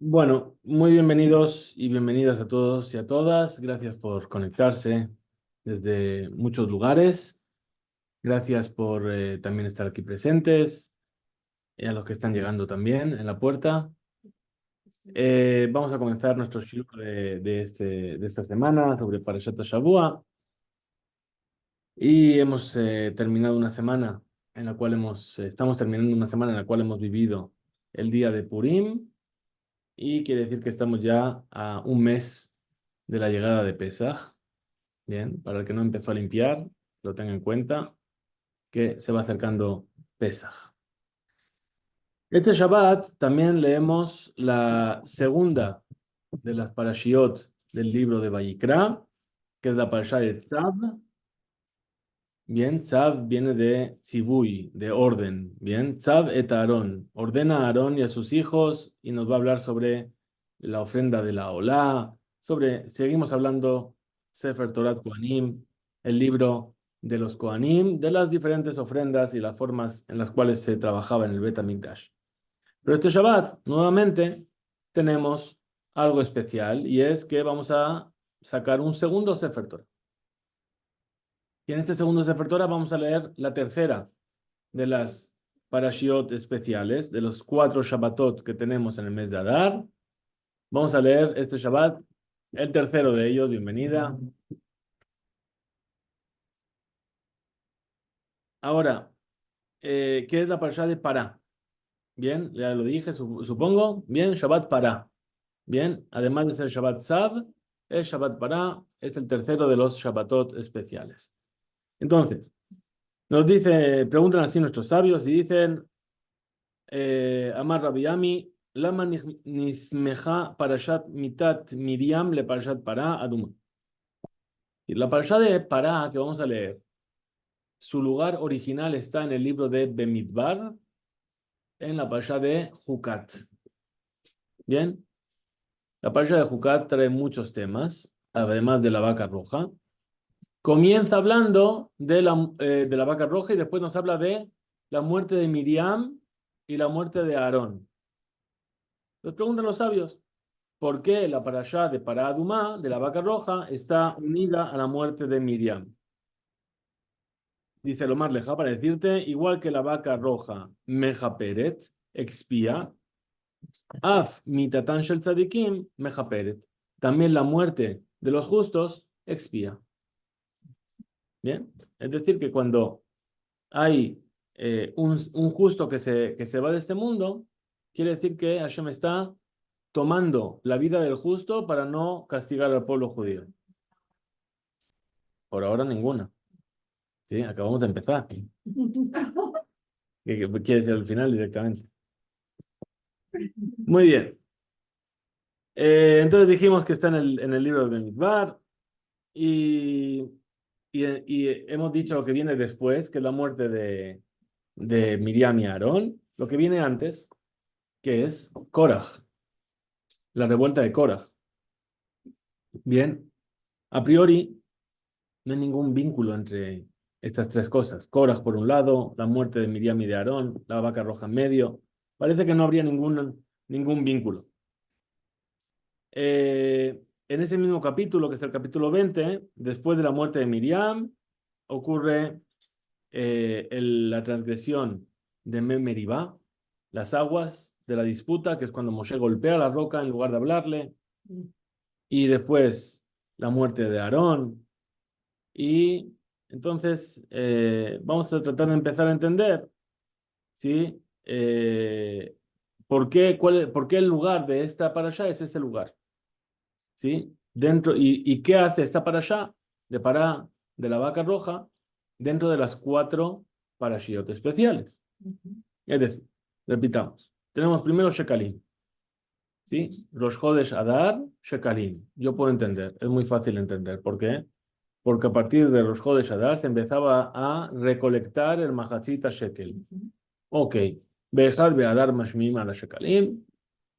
Bueno, muy bienvenidos y bienvenidas a todos y a todas. Gracias por conectarse desde muchos lugares. Gracias por también estar aquí presentes y a los que están llegando también en la puerta. Vamos a comenzar nuestro shiur de esta semana sobre Parashat Shavua y hemos terminado una semana en la cual estamos terminando una semana en la cual hemos vivido el día de Purim. Y quiere decir que estamos ya a un mes de la llegada de Pesaj. Bien, para el que no empezó a limpiar, lo tenga en cuenta que se va acercando Pesaj. Este Shabbat también leemos la segunda de las parashiot del libro de Vayikra, que es la parashá de Tzav. Bien, Tzav viene de Tzibui, de orden. Bien, Tzav et Aarón. Ordena a Aarón y a sus hijos y nos va a hablar sobre la ofrenda de la Olá, seguimos hablando Sefer Torat Kohanim, el libro de los Kohanim, de las diferentes ofrendas y las formas en las cuales se trabajaba en el Bet HaMikdash. Pero este Shabbat, nuevamente, tenemos algo especial y es que vamos a sacar un segundo Sefer Torah. Y en este segundo Sefer Torah vamos a leer la tercera de las parashiot especiales, de los 4 Shabbatot que tenemos en el mes de Adar. Vamos a leer este Shabbat, el tercero de ellos. Bienvenida. Ahora, ¿qué es la parashá de Pará? Bien, ya lo dije, supongo. Bien, Shabbat Pará. Bien, además de ser Shabbat Tzav, el Shabbat Pará es el tercero de los Shabbatot especiales. Entonces, preguntan así nuestros sabios y dicen, Amar Rabbi Ami, Lama nismeja parashat mitat Miriam le parashat Pará aduma. Y la parasha de Pará que vamos a leer, su lugar original está en el libro de Bemidbar, en la parasha de Jucat. Bien, la parasha de Jucat trae muchos temas, además de la vaca roja. Comienza hablando de la vaca roja y después nos habla de la muerte de Miriam y la muerte de Aarón. Nos preguntan los sabios, ¿por qué la parashá de Pará Adumá, de la vaca roja, está unida a la muerte de Miriam? Dice lo más leja para decirte, igual que la vaca roja, Meja Peret, expía, Af mitatan shel tzadikim, Meja Peret. También la muerte de los justos expía. Bien, es decir, que cuando hay un justo que se va de este mundo, quiere decir que Hashem está tomando la vida del justo para no castigar al pueblo judío. Por ahora ninguna. ¿Sí? Acabamos de empezar. ¿Qué quiere decir al final directamente? Muy bien. Entonces dijimos que está en el libro de Bemidbar y, y hemos dicho lo que viene después, que es la muerte de Miriam y Aarón. Lo que viene antes, que es Koraj, la revuelta de Koraj. Bien, a priori no hay ningún vínculo entre estas tres cosas. Koraj por un lado, la muerte de Miriam y de Aarón, la vaca roja en medio. Parece que no habría ningún vínculo. En ese mismo capítulo, que es el capítulo 20, después de la muerte de Miriam, ocurre la transgresión de Meribá, las aguas de la disputa, que es cuando Moshe golpea la roca en lugar de hablarle, y después la muerte de Aarón. Y entonces vamos a tratar de empezar a entender, ¿sí? ¿Por qué el lugar de esta parasha es ese lugar? ¿Sí? ¿Y qué hace esta parashá de la vaca roja dentro de las 4 parashiot especiales? Es decir, repitamos, tenemos primero Shekalim, ¿sí? Rosh Chodesh Adar, Shekalim. Yo puedo entender, es muy fácil entender. ¿Por qué? Porque a partir de Rosh Chodesh Adar se empezaba a recolectar el Mahatzita Shekel. Ok, Behar Be'adar Mashmim a la Shekalim,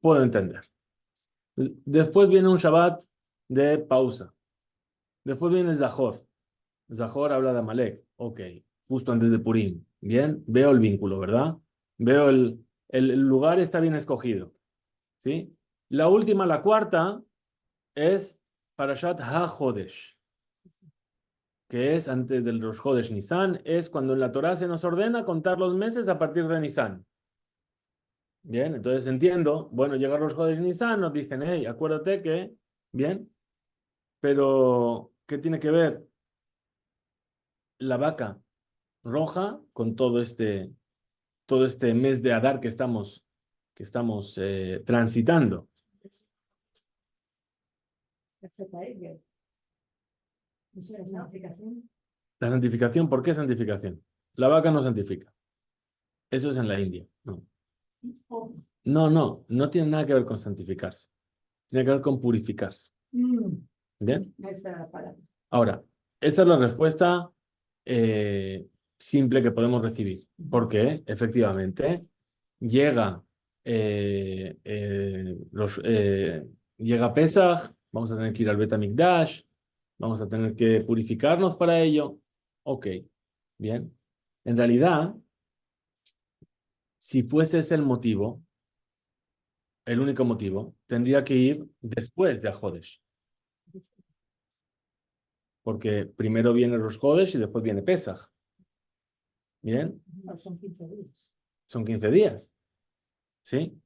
puedo entender. Después viene un Shabbat de pausa. Después viene Zahor. Zahor habla de Amalek. Ok, justo antes de Purim. Bien, veo el vínculo, ¿verdad? Veo el lugar está bien escogido. ¿Sí? La última, la cuarta, es Parashat HaJodesh, que es antes del Rosh Chodesh Nisan, es cuando en la Torá se nos ordena contar los meses a partir de Nisan. Bien, entonces entiendo, bueno, llega Rosh Chodesh Nisan, nos dicen, hey, acuérdate que, bien, pero ¿qué tiene que ver la vaca roja con todo este mes de Adar que estamos transitando? La santificación, ¿por qué santificación? La vaca no santifica. Eso es en la India. No. No tiene nada que ver con santificarse. Tiene que ver con purificarse. ¿Bien? Ahora, esta es la respuesta eh, simple que podemos recibir. Porque, efectivamente, llega, llega Pesaj, vamos a tener que ir al Bet HaMikdash, vamos a tener que purificarnos para ello. Ok, bien. En realidad, si fuese ese el motivo, el único motivo, tendría que ir después de Ajodesh, porque primero viene Rosh Chodesh y después viene Pesaj. ¿Bien? Son 15 días. ¿Sí?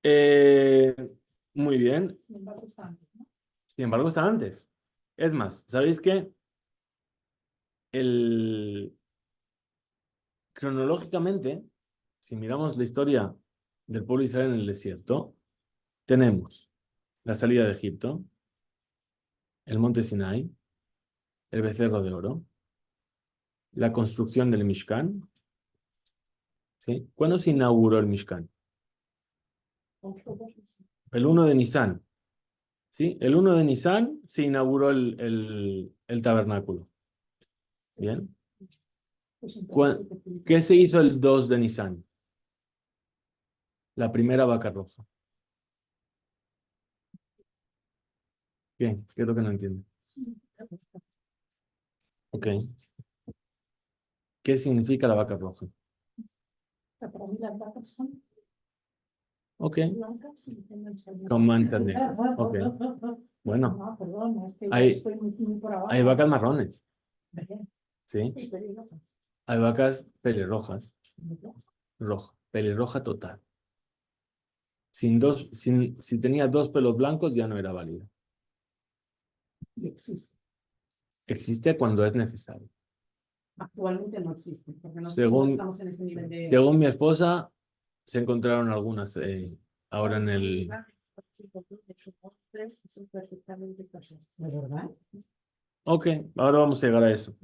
Eh, muy bien. Sin embargo, está antes. Es más, ¿sabéis qué? El... Cronológicamente, si miramos la historia del pueblo de Israel en el desierto, tenemos la salida de Egipto, el monte Sinai, el becerro de oro, la construcción del Mishkan. ¿Sí? ¿Cuándo se inauguró el Mishkan? El 1 de Nisan. ¿Sí? El 1 de Nisan se inauguró el tabernáculo. ¿Bien? ¿Qué se hizo el 2 de Nisan? La primera vaca roja. Bien, ¿qué es lo que no entiendo? Ok. ¿Qué significa la vaca roja? Ok. Con manchas negras. Ok. Bueno, hay vacas marrones. ¿Sí? Hay vacas pelirrojas. Roja. Pelirroja total. Si tenía dos pelos blancos ya no era válida. Existe cuando es necesario. Actualmente no existe, porque no Según, estamos en ese nivel de... según mi esposa, se encontraron algunas ahora en el... ¿De verdad? Ok, ahora vamos a llegar a eso.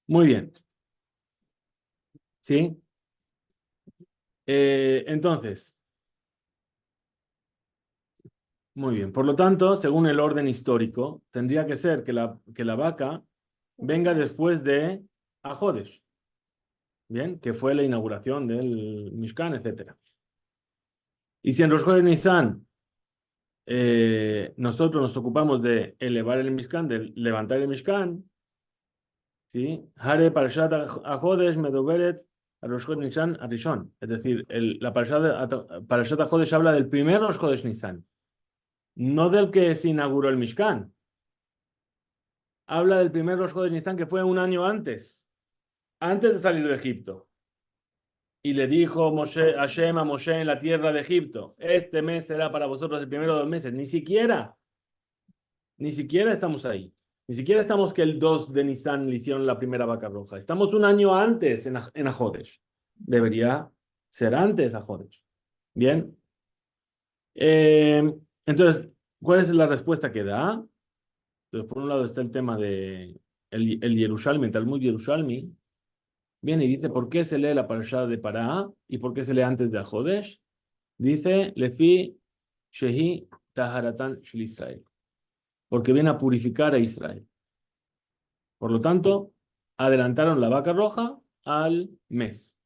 Muy bien. ¿Sí? Entonces, muy bien. Por lo tanto, según el orden histórico, tendría que ser que la vaca venga después de Ajodesh. Bien, que fue la inauguración del Mishkan, etcétera. Y si en Rosh Chodesh Nisan nosotros nos ocupamos de elevar el Mishkan, de levantar el Mishkan, ¿sí? Hare Parashat HaJodesh Medoberet a Rosh Chodesh Nisan Arishon. Es decir, la Parashat HaJodesh habla del primer Rosh Chodesh Nisan, no del que se inauguró el Mishkan. Habla del primer Rosh Chodesh Nisan que fue un año antes de salir de Egipto. Y le dijo Hashem a Moshe en la tierra de Egipto, este mes será para vosotros el primero de los meses. Ni siquiera estamos ahí. Ni siquiera estamos que el 2 de Nisan le hicieron la primera vaca roja. Estamos un año antes en Ajodesh. Debería ser antes Ajodesh. Bien. Eh, entonces, ¿cuál es la respuesta que da? Entonces, por un lado está el tema de el Yerushalmi, el Talmud Yerushalmi. Viene y dice por qué se lee la parashá de Pará y por qué se lee antes de Ajodesh. Dice, Lefi Shehi Taharatan Shel Israel. Porque viene a purificar a Israel. Por lo tanto, adelantaron la vaca roja al mes.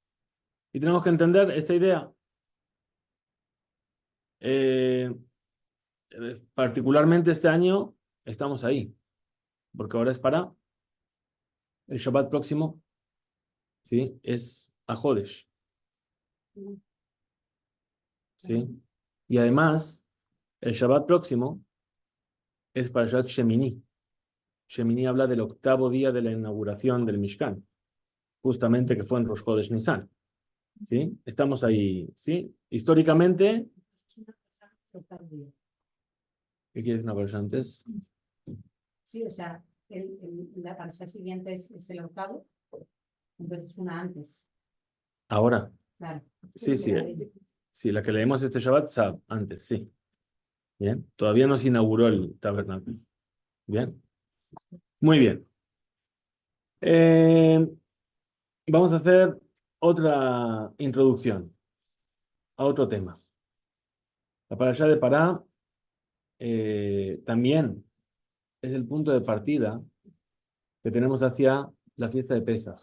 Y tenemos que entender esta idea. Eh, Particularmente este año estamos ahí, porque ahora es para el Shabbat próximo, ¿sí? Es a Jodesh, ¿sí? Y además, el Shabbat próximo es Parashat Shemini. Shemini habla del octavo día de la inauguración del Mishkan, justamente que fue en Rosh Chodesh Nisan, ¿sí? Estamos ahí, ¿sí? Históricamente, ¿qué quieres una cosa antes? Sí, o sea, la parasha siguiente es el octavo, entonces una antes. Ahora, Claro. sí, sí, la que leemos este Shabbat, antes, sí. Bien, todavía no se inauguró el tabernáculo. Bien, muy bien. Eh, Vamos a hacer otra introducción a otro tema. La parasha de Pará también es el punto de partida que tenemos hacia la fiesta de Pesaj.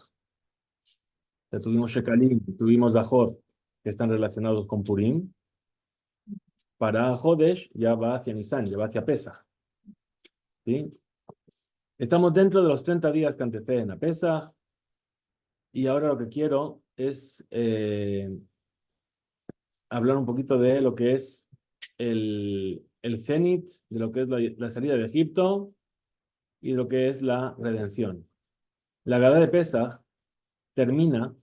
Ya tuvimos Shekalim, tuvimos Dajor, que están relacionados con Purim. Para Jodesh ya va hacia Nisan, ya va hacia Pesaj. ¿Sí? Estamos dentro de los 30 días que anteceden a Pesaj. Y ahora lo que quiero es hablar un poquito de lo que es el cenit, de lo que es la salida de Egipto y de lo que es la redención. La Gada de Pesaj termina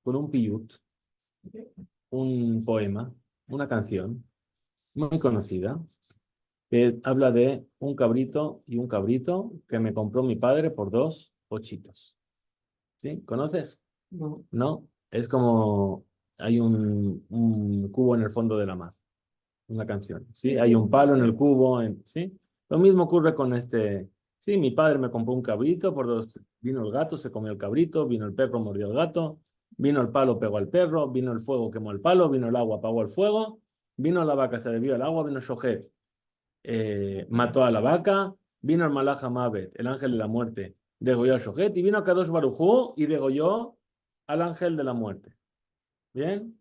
con un piyut, un poema, una canción muy conocida, que habla de un cabrito y un cabrito que me compró mi padre por 2 ochitos. ¿Sí? ¿Conoces? No. ¿No? Es como hay un cubo en el fondo de la mar, una canción. ¿Sí? Hay un palo en el cubo, ¿sí? Lo mismo ocurre con este. Sí, mi padre me compró un cabrito por 2. Vino el gato, se comió el cabrito, vino el perro, mordió al gato, vino el palo, pegó al perro, vino el fuego, quemó el palo, vino el agua, apagó el fuego, vino la vaca, se bebió el agua, vino Shohet, mató a la vaca, vino el Malach Hamavet, el ángel de la muerte, degolló al Shohet, y vino Kadosh Baruj Hu y degolló al ángel de la muerte. ¿Bien?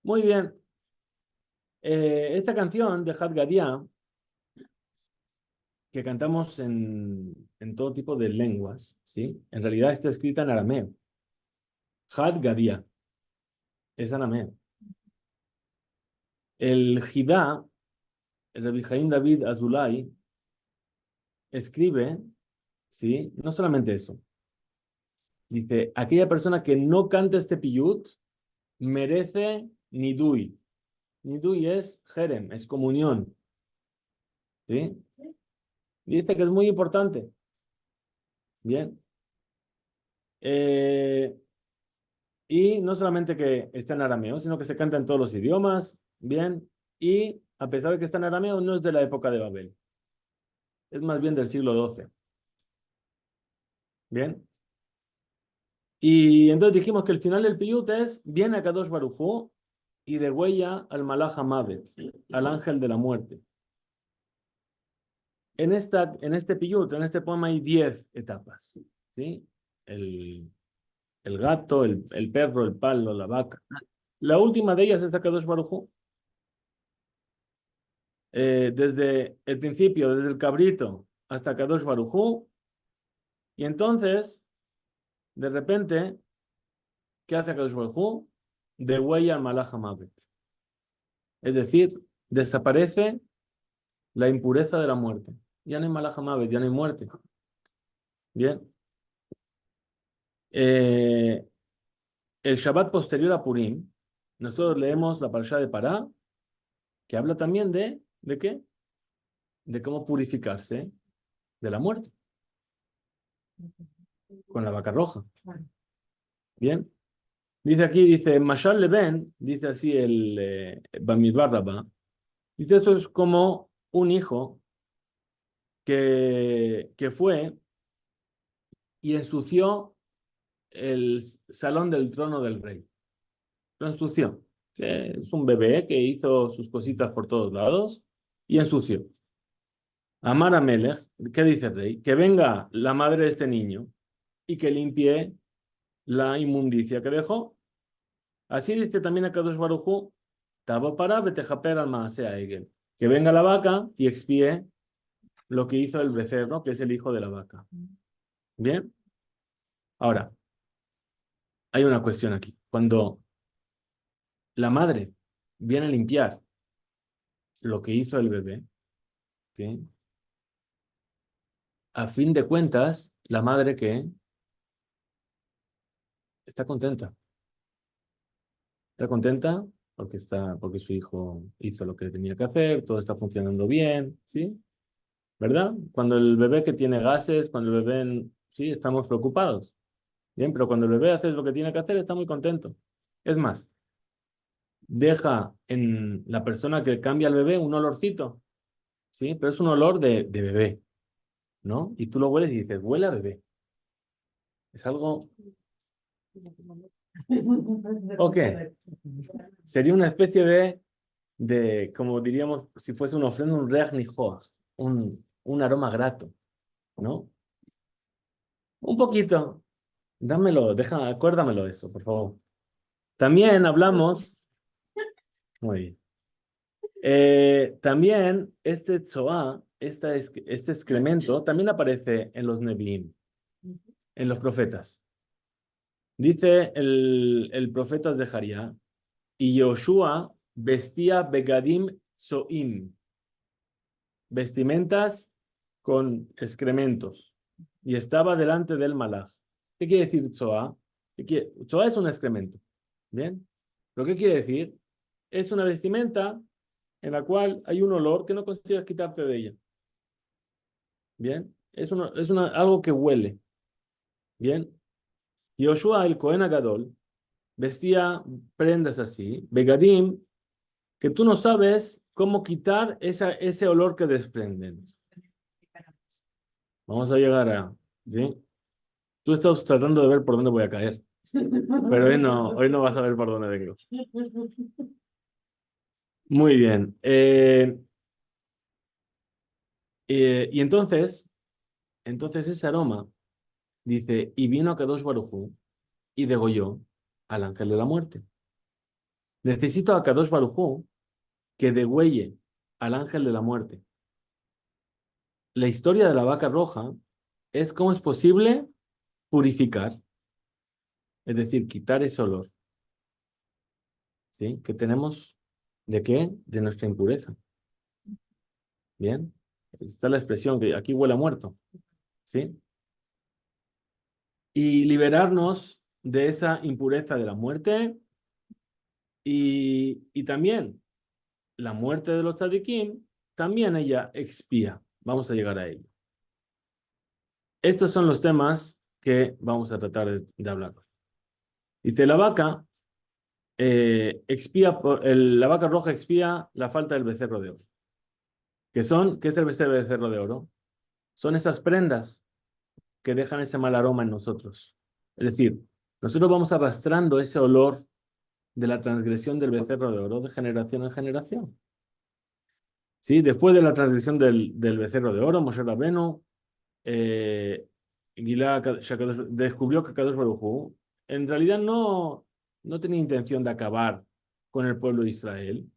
Muy bien. Esta canción de Had Gadia, que cantamos en todo tipo de lenguas, ¿sí? En realidad está escrita en arameo. Had Gadia es arameo. El Jidá, el Rabbi Jaim David Azulay, escribe, ¿sí? No solamente eso. Dice, aquella persona que no canta este piyut merece nidui. Nidui es jerem, es comunión. ¿Sí? Dice que es muy importante. Bien. Y no solamente que está en arameo, sino que se canta en todos los idiomas. Bien. Y a pesar de que está en arameo, no es de la época de Babel. Es más bien del siglo XII. Bien. Y entonces dijimos que el final del piyut es, viene a Kadosh Baruj Hu y degüella al Malach Hamavet, al ángel de la muerte. En este piyut, en este poema hay 10 etapas. ¿Sí? El gato, el perro, el palo, la vaca. La última de ellas es Akadosh Baruj Hu. Desde el principio, desde el cabrito hasta Kadosh Baruj Hu. Y entonces, de repente, ¿qué hace Akadosh Baruj Hu? Degüella al Malach Hamavet. Es decir, desaparece la impureza de la muerte. Ya no hay Malach Hamavet, ya no hay muerte. Bien. El Shabbat posterior a Purim, nosotros leemos la Parashá de Pará, que habla también ¿de qué? De cómo purificarse de la muerte, con la vaca roja. Bien. Dice aquí, dice, Mashal Leben, dice así el Bamidbar Rabbah, dice, esto es como un hijo que fue y ensució el salón del trono del rey. Lo ensució. Que es un bebé que hizo sus cositas por todos lados y ensució. Amar a Melech, ¿qué dice el rey? Que venga la madre de este niño y que limpie la inmundicia que dejó. Así dice también a Kadosh Baruj Hu, Tabo para betejaper al maasea egel. Que venga la vaca y expíe lo que hizo el becerro, que es el hijo de la vaca. Bien. Ahora, hay una cuestión aquí. Cuando la madre viene a limpiar lo que hizo el bebé, ¿sí? A fin de cuentas, la madre que está contenta. Está contenta porque su hijo hizo lo que tenía que hacer, todo está funcionando bien, ¿sí? ¿Verdad? Cuando el bebé que tiene gases, cuando el bebé, sí, estamos preocupados. Bien, pero cuando el bebé hace lo que tiene que hacer, está muy contento. Es más, deja en la persona que cambia al bebé un olorcito, ¿sí? Pero es un olor de bebé, ¿no? Y tú lo hueles y dices, huele a bebé. Es algo... ¿O qué? Sería una especie como diríamos, si fuese una ofrenda, un reach nihoach, un aroma grato, ¿no? Un poquito. Dámelo, acuérdamelo eso, por favor. También hablamos... Muy bien. También este tzoá, este excremento, también aparece en los Nevi'im, en los profetas. Dice el profeta Zeharia, y Yoshua vestía begadim soim, vestimentas con excrementos, y estaba delante del malach. ¿Qué quiere decir tzoá? Tzoá es un excremento, ¿bien? ¿Pero qué quiere decir? Es una vestimenta en la cual hay un olor que no consigues quitarte de ella. Bien, algo que huele. Bien, Yoshua el Cohen Agadol vestía prendas así, begadim, que tú no sabes cómo quitar ese olor que desprenden. Vamos a llegar a, ¿sí? Tú estás tratando de ver por dónde voy a caer, pero hoy no vas a ver por dónde vengo. Muy bien. Y entonces ese aroma dice, y vino a Kadosh Baruj Hu y degolló al ángel de la muerte. Necesito a Kadosh Baruj Hu que degüelle al ángel de la muerte. La historia de la vaca roja es cómo es posible purificar, es decir, quitar ese olor, ¿sí? Que tenemos, ¿de qué? De nuestra impureza. Bien, está la expresión que aquí huele a muerto, ¿sí? Y liberarnos de esa impureza de la muerte y también la muerte de los tzadikim, también ella expía. Vamos a llegar a ello. Estos son los temas que vamos a tratar de hablar. Dice, la vaca roja expía la falta del becerro de oro. ¿Qué es el becerro de oro? Son esas prendas que dejan ese mal aroma en nosotros. Es decir, nosotros vamos arrastrando ese olor de la transgresión del becerro de oro de generación en generación. ¿Sí? Después de la transgresión del becerro de oro, Moshe Rabbeinu descubrió que Kadosh Baruj Hu en realidad no tenía intención de acabar con el pueblo de Israel,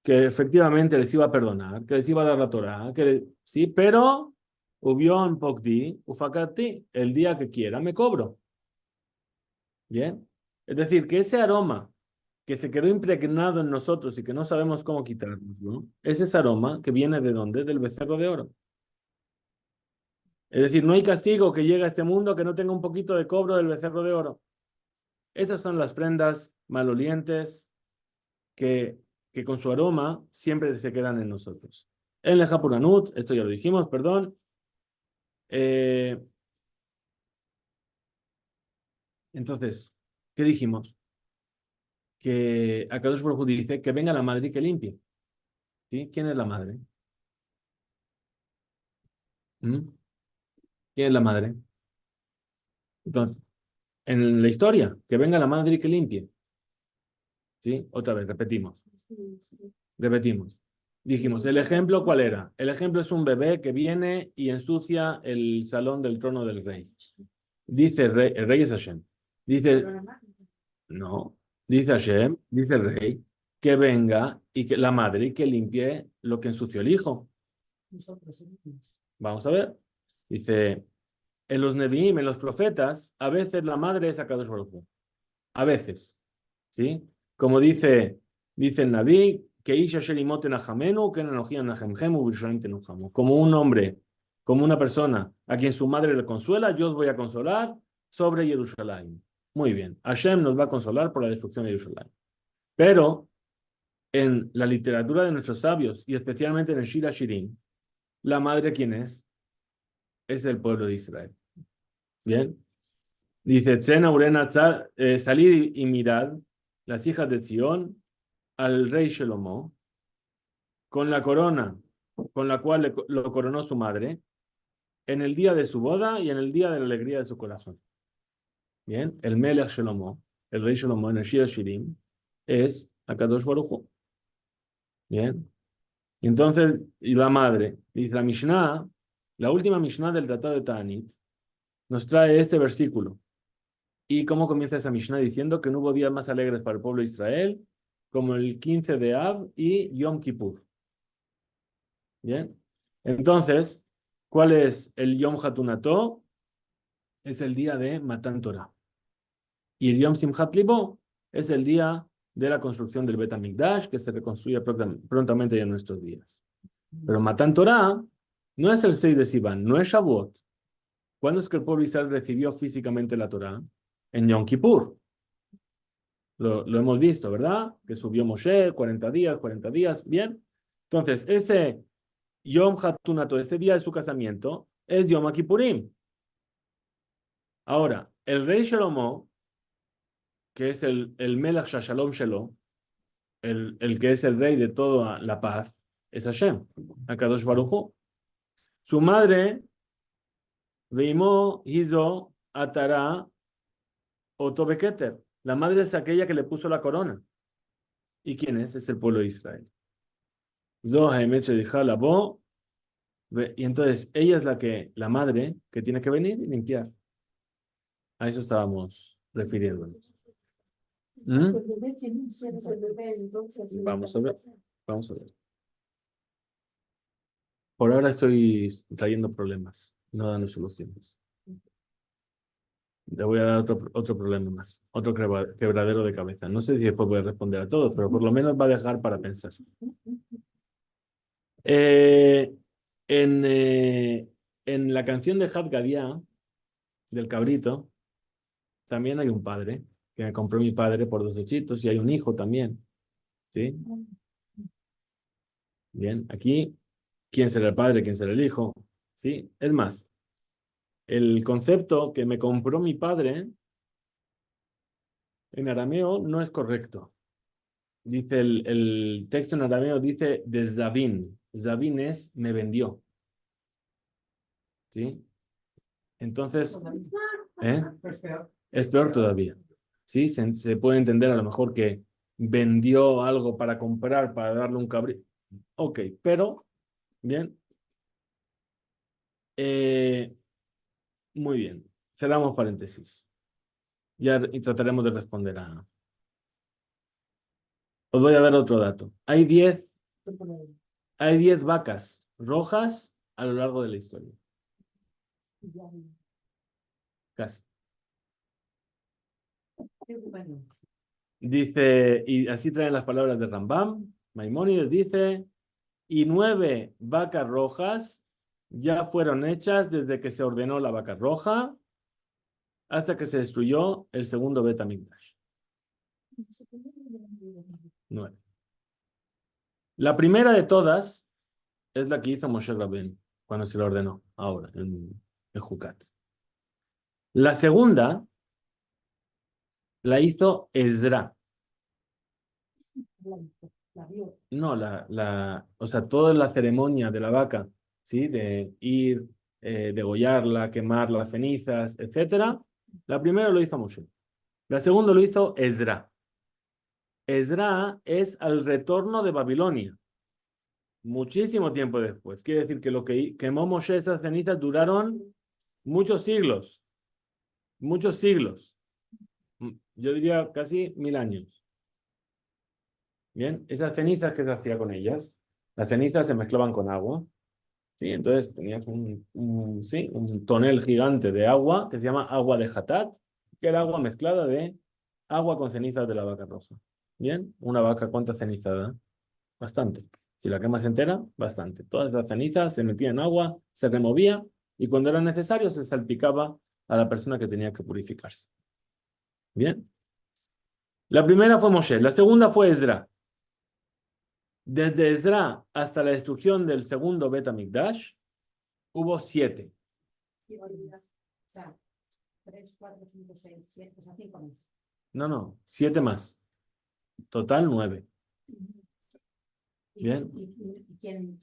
que efectivamente les iba a perdonar, que les iba a dar la Torá, sí, pero Ubión Pokdi, Ufakati, el día que quiera me cobro. Bien. Es decir, que ese aroma que se quedó impregnado en nosotros y que no sabemos cómo quitarnos, ¿no? Es ese aroma que viene de dónde? Del becerro de oro. Es decir, no hay castigo que llegue a este mundo que no tenga un poquito de cobro del becerro de oro. Esas son las prendas malolientes que, que con su aroma siempre se quedan en nosotros. En el Japuranut, esto ya lo dijimos, perdón. Eh, entonces, ¿qué dijimos? Que Akadosh Baruj Hu dice que venga la madre y que limpie. ¿Sí? ¿Quién es la madre? ¿Mm? ¿Quién es la madre? Entonces, en la historia, que venga la madre y que limpie. ¿Sí? Otra vez, repetimos. Repetimos. Dijimos, ¿el ejemplo cuál era? El ejemplo es un bebé que viene y ensucia el salón del trono del rey. Dice el rey es Hashem. Dice, no, dice Hashem, dice el rey, que venga y que la madre y que limpie lo que ensució el hijo. Vamos a ver. Dice, en los Nevi'im, en los profetas, a veces la madre es Akadosh Baruj Hu. A veces. ¿Sí? Como dice Dice el Naví, que Isha Sherimote Najamenu, que Nanojía Najemjemu, Birshonim Tenujamu. Como un hombre, como una persona a quien su madre le consuela, yo os voy a consolar sobre Jerusalén. Muy bien, Hashem nos va a consolar por la destrucción de Jerusalén. Pero en la literatura de nuestros sabios, y especialmente en el Shira Shirim, la madre, ¿quién es? Es del pueblo de Israel. Bien. Dice, Tzena Urena, salid y mirad las hijas de Zion al rey Shelomo con la corona con la cual lo coronó su madre en el día de su boda y en el día de la alegría de su corazón. Bien, el Melech Shelomo, el rey Shelomo en el Shir Shirim, es Akadosh Baruj Hu. Bien, y entonces, y la madre, dice la Mishnah, la última Mishnah del Tratado de Ta'anit, nos trae este versículo. ¿Y cómo comienza esa Mishnah? Diciendo que no hubo días más alegres para el pueblo de Israel como el 15 de Av y Yom Kippur. Bien, entonces, ¿cuál es el Yom Hatunato? Es el día de Matan Torah. Y el Yom Simchat Libo es el día de la construcción del Bet HaMikdash, que se reconstruye prontamente en nuestros días. Pero Matan Torah no es el 6 de Sivan, no es Shavuot. ¿Cuándo es que el pueblo de Israel recibió físicamente la Torah? En Yom Kippur. Lo hemos visto, ¿verdad? Que subió Moshe, 40 días, bien. Entonces, ese Yom Hatunato, este día de su casamiento, es Yom Kippurim. Ahora, el rey Shlomo, que es el Melech Shalom Shelo, el que es el rey de toda la paz, es Hashem, Akadosh Baruj Hu. Su madre, Veimó Hizo Atara Otobeketer. La madre es aquella que le puso la corona. ¿Y quién es? Es el pueblo de Israel. Y entonces ella es la madre, que tiene que venir y limpiar. A eso estábamos refiriéndonos. ¿Mm? Vamos a ver, vamos a ver. Por ahora estoy trayendo problemas, no dando soluciones. Le voy a dar otro problema más, otro quebradero de cabeza. No sé si después voy a responder a todos, pero por lo menos va a dejar para pensar. Eh, en, eh, en la canción de Had Gadya, del cabrito, también hay un padre, que me compró mi padre por 2 hechitos, y hay un hijo también. ¿Sí? Bien, aquí, ¿quién será el padre? ¿Quién será el hijo? ¿Sí? Es más, el concepto que me compró mi padre en arameo no es correcto. Dice el texto en arameo dice de Zavin. Zavin es me vendió. ¿Sí? Entonces, ¿eh? Es peor todavía. ¿Sí? Se puede entender a lo mejor que vendió algo para comprar, para darle un cabrito. Ok, pero, bien. Muy bien. Cerramos paréntesis. Ya y trataremos de responder a... Os voy a dar otro dato. Hay 10 vacas rojas a lo largo de la historia. Casi. Dice, y así traen las palabras de Rambam. Maimónides dice, y 9 vacas rojas ya fueron hechas desde que se ordenó la vaca roja hasta que se destruyó el segundo Bet HaMikdash. 9. La primera de todas es la que hizo Moshe Rabbeinu cuando se lo ordenó, ahora, en Jucat. La segunda la hizo Ezra. No, o sea, toda la ceremonia de la vaca, ¿sí? De ir, degollarla, quemar las cenizas, etcétera. La primera lo hizo Moshe. La segunda lo hizo Ezra. Ezra es al retorno de Babilonia, muchísimo tiempo después. Quiere decir que lo que quemó Moshe, esas cenizas, duraron muchos siglos. Muchos siglos. Yo diría casi 1000 años. Bien, esas cenizas, ¿qué se hacía con ellas? Las cenizas se mezclaban con agua. ¿Sí? Entonces tenías un tonel gigante de agua que se llama agua de Hatat, que era agua mezclada de agua con cenizas de la vaca roja. Bien, una vaca, ¿cuánta ceniza da? Bastante. Si la quemas entera, bastante. Toda esa ceniza se metía en agua, se removía y cuando era necesario se salpicaba a la persona que tenía que purificarse. Bien. La primera fue Moshe, la segunda fue Ezra. Desde Ezra hasta la destrucción del segundo Bet HaMikdash hubo 7. Sí, o sea, 3, 4, 5, 6, 7, o sea, 5 meses. No, 7 más. Total 9. Bien. ¿Y quién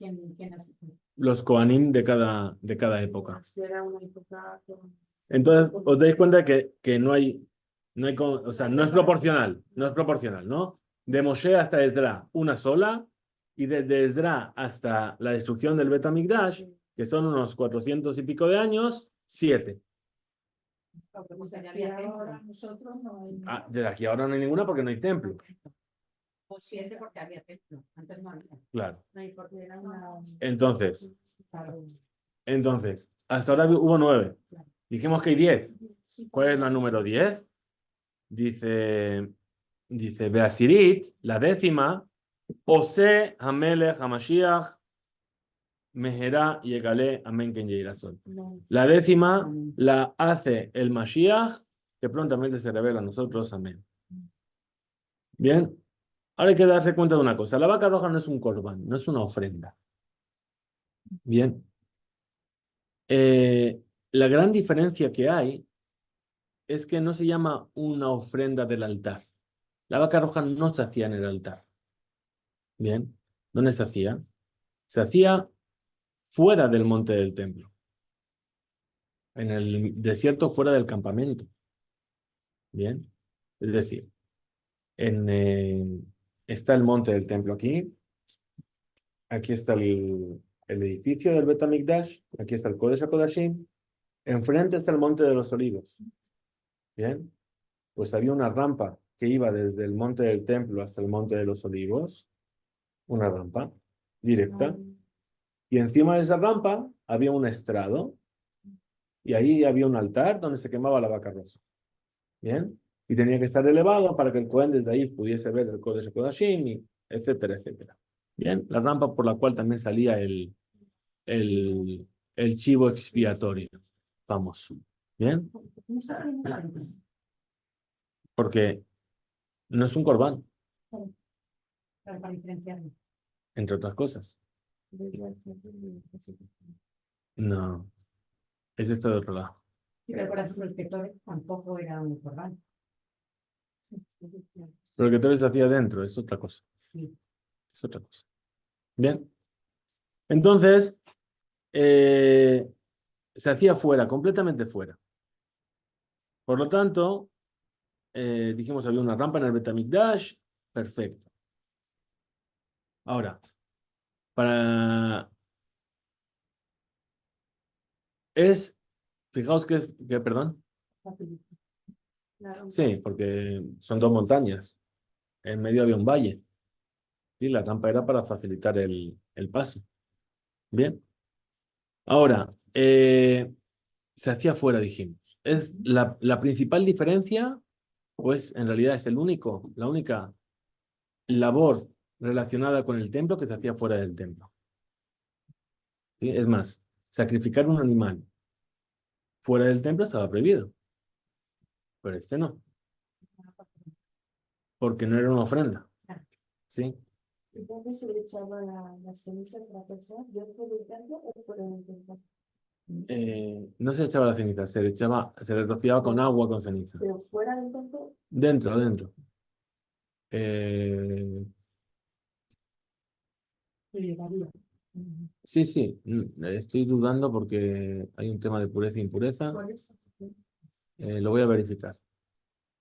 hace? Los Kohanim de cada época. Era una época Entonces, os dais cuenta que o sea, no es proporcional, ¿no? De Moshe hasta Esdra, una sola, y desde Esdra hasta la destrucción del Bet HaMikdash, que son unos 400 y pico de años, 7. Ahora nosotros no hay. Desde aquí ahora no hay ninguna porque no hay templo. O 7 porque había templo. Antes no había. Claro. no hay porque era una... Entonces, Claro. hasta ahora hubo 9. Dijimos que hay 10. Sí, ¿Cuál es la número 10? Dice Beasirit, la 10ª, Ose Hamelech Hamashiach Meherá Yegalé Amen Ken Yeirason. no. La 10ª la hace el Mashiach, que prontamente se revela a nosotros. Amén. Bien, ahora hay que darse cuenta de una cosa. La vaca roja no es un corbán, no es una ofrenda. Bien. La gran diferencia que hay es que no se llama una ofrenda del altar. La vaca roja no se hacía en el altar. Bien, ¿dónde se hacía? Se hacía fuera del monte del templo, en el desierto fuera del campamento. Bien, es decir, está el monte del templo aquí está el edificio del Bet HaMikdash, aquí está el Kodesh HaKodashim, enfrente está el monte de los olivos. Bien, pues había una rampa que iba desde el monte del templo hasta el monte de los olivos, una rampa directa, y encima de esa rampa había un estrado, y ahí había un altar donde se quemaba la vaca roja. Bien, y tenía que estar elevado para que el Cohen desde ahí pudiese ver el Kodesh HaKodashim, y etcétera, etcétera. Bien, la rampa por la cual también salía el, el chivo expiatorio famoso. Bien, No se hace nada. porque no es un corbán, Para diferenciarlo. entre otras cosas. Desde el tiempo de- No, es este de otro lado. Sí, pero por ejemplo, el Petore tampoco era un corbán. Pero lo que tú les hacía adentro es otra cosa. Sí. Es otra cosa. Bien. Entonces, se hacía fuera, completamente fuera. Por lo tanto, dijimos había una rampa en el Bet HaMikdash. Perfecto. Ahora, para... Fijaos perdón. Claro. Sí, porque son 2 montañas. En medio había un valle. Y la rampa era para facilitar el paso. Bien. Ahora, se hacía fuera, dijimos. Es la principal diferencia, pues en realidad es la única labor relacionada con el templo que se hacía fuera del templo. ¿Sí? Es más, sacrificar un animal fuera del templo estaba prohibido, pero este no, porque no era una ofrenda. ¿Sí? ¿Y dónde se le echaba la ceniza de la persona? ¿Dentro del templo o fuera del templo? No se le echaba la ceniza, se le rociaba con agua con ceniza. Pero fuera del templo, Dentro. Eh, sí, estoy dudando porque hay un tema de pureza e impureza. ¿cuál es? Lo voy a verificar.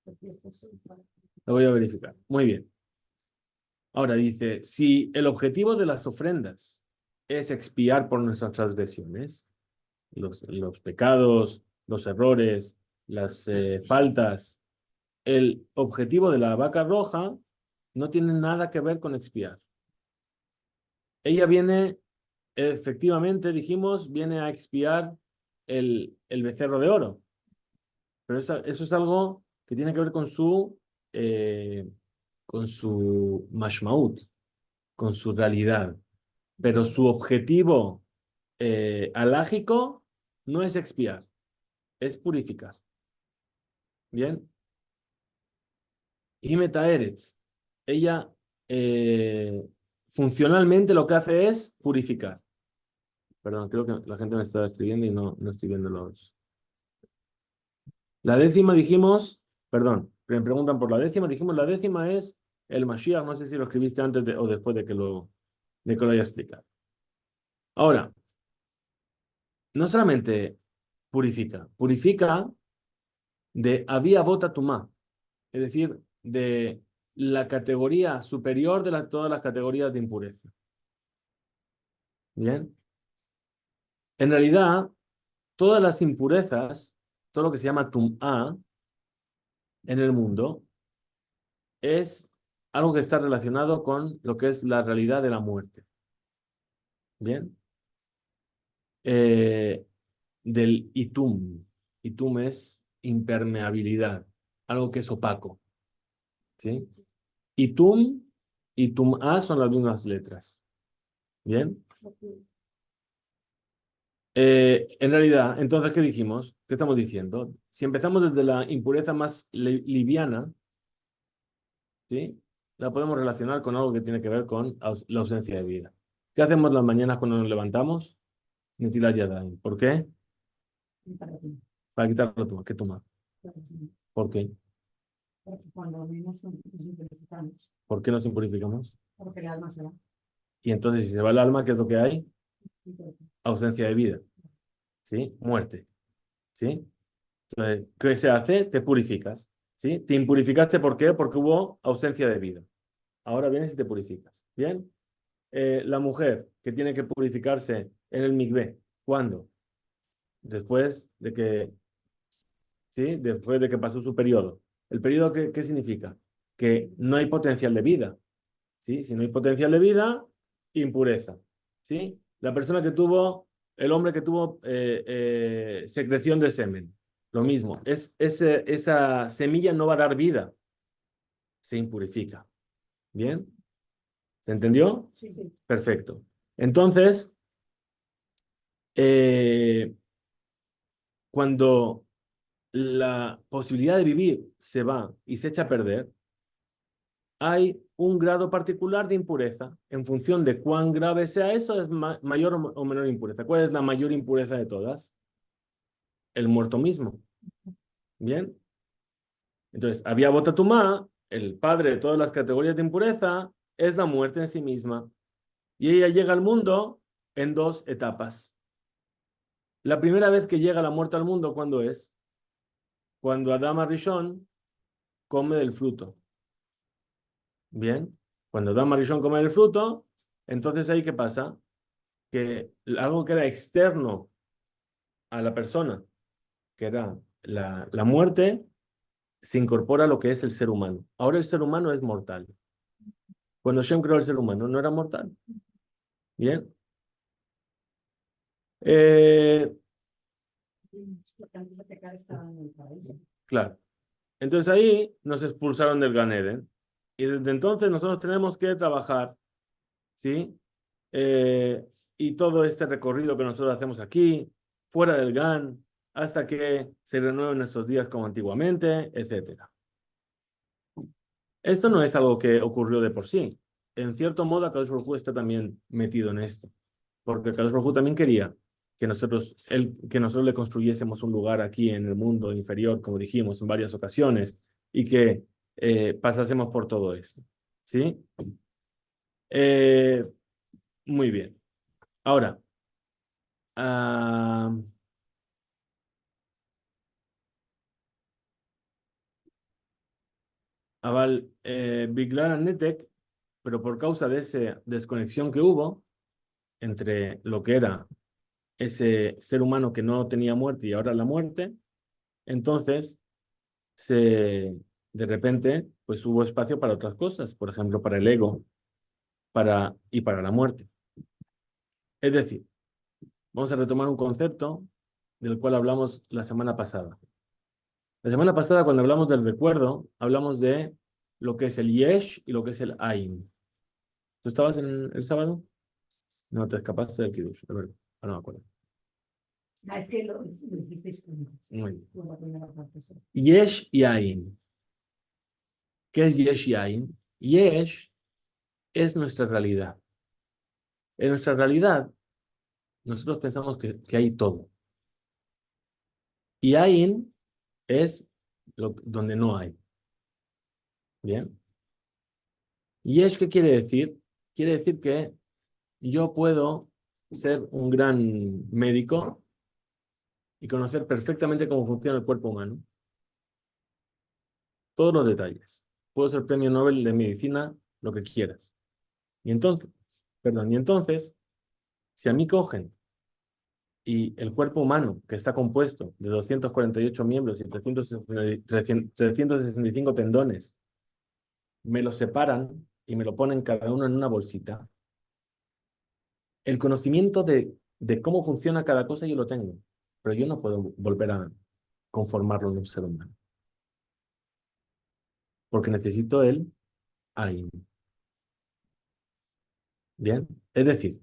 Porque esto es fuera. Lo voy a verificar. Muy bien. Ahora dice, si el objetivo de las ofrendas es expiar por nuestras transgresiones, los pecados, los errores, las faltas, el objetivo de la vaca roja no tiene nada que ver con expiar. Ella viene, efectivamente, dijimos, viene a expiar el becerro de oro. Pero eso es algo que tiene que ver con su con su mashmaut, con su realidad. Pero su objetivo alágico no es expiar, es purificar. ¿Bien? Y Metaeretz, ella funcionalmente lo que hace es purificar. Perdón, creo que la gente me está escribiendo y no estoy viendo los... La décima dijimos, perdón, me preguntan por la décima, dijimos la décima es el Mashiach, no sé si lo escribiste antes o después de que lo haya explicado. Ahora, no solamente purifica de Avia Bota Tumá, es decir, de la categoría superior de todas las categorías de impureza. Bien, en realidad, todas las impurezas, todo lo que se llama Tum'a en el mundo, es algo que está relacionado con lo que es la realidad de la muerte. Bien, eh, del Itum. Itum es impermeabilidad, algo que es opaco. ¿Sí? Itum y Tum'a son las mismas letras. Bien. En realidad, entonces, ¿qué dijimos? ¿Qué estamos diciendo? Si empezamos desde la impureza más liviana, ¿sí? La podemos relacionar con algo que tiene que ver con la ausencia de vida. ¿Qué hacemos las mañanas cuando nos levantamos? Netilat Yadayim. ¿Por qué? Para quitarlo tú, ¿qué toma? ¿Por qué? Porque cuando dormimos nos impurificamos, ¿Por qué nos impurificamos? porque el alma se va. Y entonces, si se va el alma, ¿qué es lo que hay? Y por eso, Ausencia de vida, ¿sí? Muerte, ¿sí? Entonces, ¿qué se hace? Te purificas, ¿sí? Te impurificaste, ¿por qué? Porque hubo ausencia de vida. Ahora vienes y te purificas, ¿bien? La mujer que tiene que purificarse en el mikvé, ¿cuándo? Después de que, ¿sí? Después de que pasó su periodo. ¿El periodo qué significa? Que no hay potencial de vida, ¿sí? Si no hay potencial de vida, impureza, ¿sí? La persona que tuvo, el hombre que tuvo secreción de semen, lo mismo, esa semilla no va a dar vida, se impurifica, ¿bien? ¿Se entendió? sí, sí. Perfecto. Entonces, eh, cuando la posibilidad de vivir se va y se echa a perder, hay un grado particular de impureza. En función de cuán grave sea eso, es mayor o menor impureza. ¿Cuál es la mayor impureza de todas? El muerto mismo. ¿Bien? Entonces, había Botatumá, el padre de todas las categorías de impureza, es la muerte en sí misma. Y ella llega al mundo en dos etapas. La primera vez que llega la muerte al mundo, ¿cuándo es? Cuando Adama Rishon come del fruto. Bien, cuando Adama Rishon come del fruto, entonces ahí ¿qué pasa? Que algo que era externo a la persona, que era la muerte, se incorpora a lo que es el ser humano. Ahora el ser humano es mortal. Cuando Shem creó el ser humano, no era mortal. Bien. Eh, Porque antes de pecar estaba en el paraíso. claro. Entonces ahí nos expulsaron del Gan Eden. Y desde entonces nosotros tenemos que trabajar, ¿sí? Eh, y todo este recorrido que nosotros hacemos aquí, fuera del GAN, hasta que se renueven nuestros días como antiguamente, etcétera. Esto no es algo que ocurrió de por sí. En cierto modo, Akadosh Baruj Hu está también metido en esto, porque Akadosh Baruj Hu también quería que nosotros le construyésemos un lugar aquí en el mundo inferior, como dijimos en varias ocasiones, y que pasásemos por todo esto. ¿Sí? Eh, muy bien. Ahora, ah, Aval, Biglar Netek, pero por causa de esa desconexión que hubo entre lo que era ese ser humano que no tenía muerte y ahora la muerte, entonces de repente pues hubo espacio para otras cosas, por ejemplo, para el ego y para la muerte. Es decir, vamos a retomar un concepto del cual hablamos la semana pasada. La semana pasada, cuando hablamos del recuerdo, hablamos de lo que es el Yesh y lo que es el Ain. ¿Tú estabas en el sábado? No, te escapaste del Kiddush, de verdad. Ah, no me acuerdo. Es que lo hicisteis juntos. Muy bien. Fue la primera parte, sí. Yesh y Ain. ¿Qué es Yesh y Ain? Yesh es nuestra realidad. En nuestra realidad, nosotros pensamos que hay todo. Y Ain es donde no hay. ¿Bien? Yesh, ¿qué quiere decir? Quiere decir que yo puedo ser un gran médico y conocer perfectamente cómo funciona el cuerpo humano. Todos los detalles. Puedo ser premio Nobel de medicina, lo que quieras. Y entonces, si a mí cogen y el cuerpo humano, que está compuesto de 248 miembros y 365 tendones, me lo separan y me lo ponen cada uno en una bolsita, el conocimiento de cómo funciona cada cosa yo lo tengo, pero yo no puedo volver a conformarlo en un ser humano, porque necesito el AIN. Bien, es decir,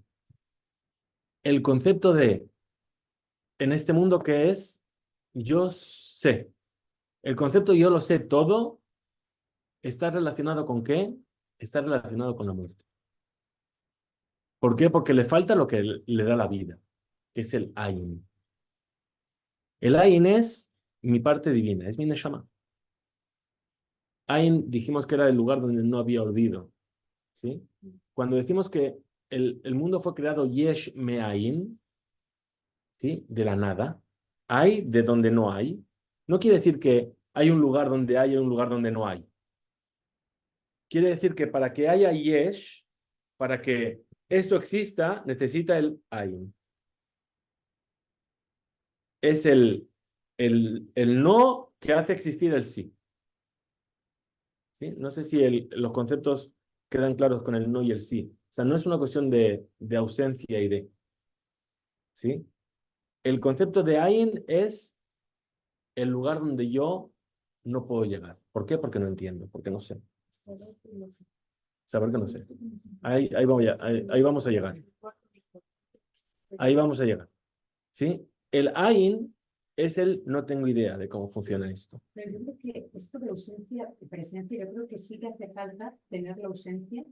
el concepto de en este mundo que es yo sé. El concepto yo lo sé todo está relacionado con qué? Está relacionado con la muerte. ¿Por qué? Porque le falta lo que le da la vida, que es el Ain. El Ain es mi parte divina, es mi Neshama. Ain dijimos que era el lugar donde no había olvido. ¿Sí? Cuando decimos que el mundo fue creado Yesh Me'ain, ¿sí? De la nada, hay de donde no hay, no quiere decir que hay un lugar donde hay y un lugar donde no hay. Quiere decir que para que haya Yesh, para que esto exista, necesita el Ain. Es el no que hace existir el sí. ¿Sí? No sé si los conceptos quedan claros con el no y el sí. O sea, no es una cuestión de ausencia y de. ¿Sí? El concepto de Ain es el lugar donde yo no puedo llegar. ¿Por qué? Porque no entiendo, porque no sé. Saber que no sé. Ahí vamos a llegar. Ahí vamos a llegar. ¿Sí? El Ain es el no tengo idea de cómo funciona esto. Pero yo creo que esto de ausencia y presencia, yo creo que sí que hace falta tener la ausencia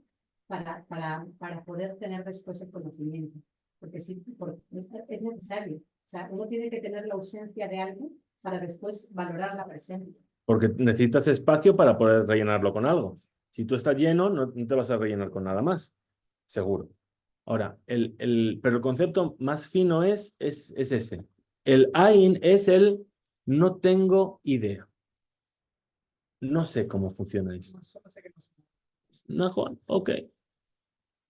para poder tener después el conocimiento. Porque sí, es necesario. O sea, uno tiene que tener la ausencia de algo para después valorar la presencia. Porque necesitas espacio para poder rellenarlo con algo. Si tú estás lleno, no te vas a rellenar con nada más. Seguro. Ahora, pero el concepto más fino es ese. El Ain es el no tengo idea. No sé cómo funciona esto. Mejor, ok.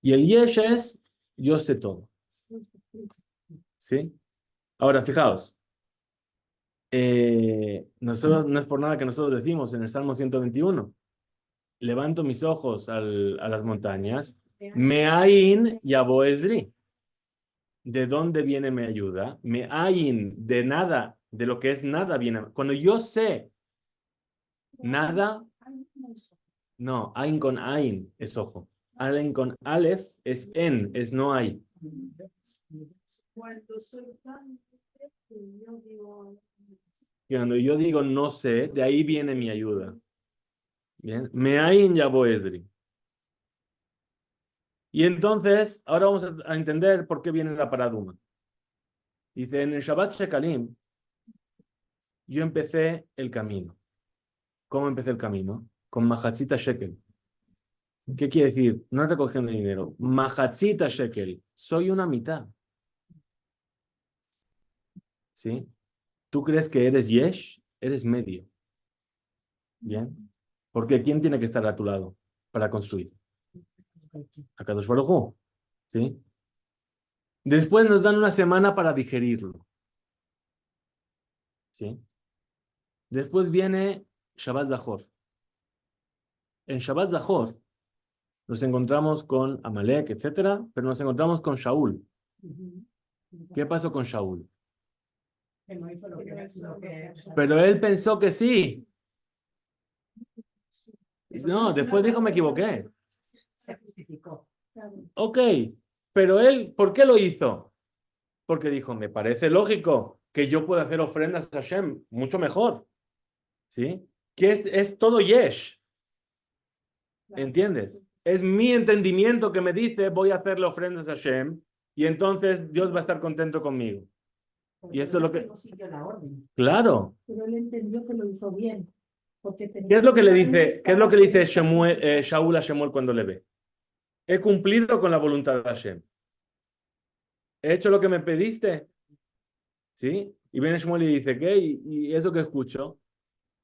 Y el Yesh es yo sé todo. ¿Sí? Ahora, fijaos. Nosotros, no es por nada que nosotros decimos en el Salmo 121. Levanto mis ojos a las montañas. Me'ain yabo Ezri. ¿De dónde viene mi ayuda? Me'ain, de nada, de lo que es nada viene. Cuando yo sé nada, no, ain con ain es ojo. Ain con alef es en, es no hay. Cuando soy tan yo digo, Cuando yo digo no sé, de ahí viene mi ayuda. Bien, Me'ain yabo Ezri. Y entonces, ahora vamos a entender por qué viene la paraduma. Dice, en el Shabbat Shekalim, yo empecé el camino. ¿Cómo empecé el camino? Con Mahatzita Shekel. ¿Qué quiere decir? No recogiendo dinero. Mahatzita Shekel. Soy una mitad. ¿Sí? ¿Tú crees que eres Yesh? Eres medio. ¿Bien? Porque ¿quién tiene que estar a tu lado para construir? Akadosh Baruj Hu. ¿Sí? Después nos dan una semana para digerirlo. ¿Sí? Después viene Shabbat Zahor. En Shabbat Zahor nos encontramos con Amalek, etcétera, pero nos encontramos con Shaul. ¿Qué pasó con Shaul? Pero él pensó que sí. No, después dijo me equivoqué. Se justificó. Claro. Ok, pero él, ¿por qué lo hizo? Porque dijo, me parece lógico que yo pueda hacer ofrendas a Hashem mucho mejor. ¿Sí? Que es todo yesh. Claro, ¿Entiendes? sí. Es mi entendimiento que me dice, voy a hacerle ofrendas a Hashem y entonces Dios va a estar contento conmigo. Porque Y esto es lo que... no siguió la orden. Claro. Pero él entendió que lo hizo bien. Porque ¿Qué es lo que le tenía dice, qué es lo que le dice Shaul a Shemuel cuando le ve? He cumplido con la voluntad de Hashem. He hecho lo que me pediste. ¿Sí? Y viene Shemuel y dice, ¿qué? ¿Y eso que escucho?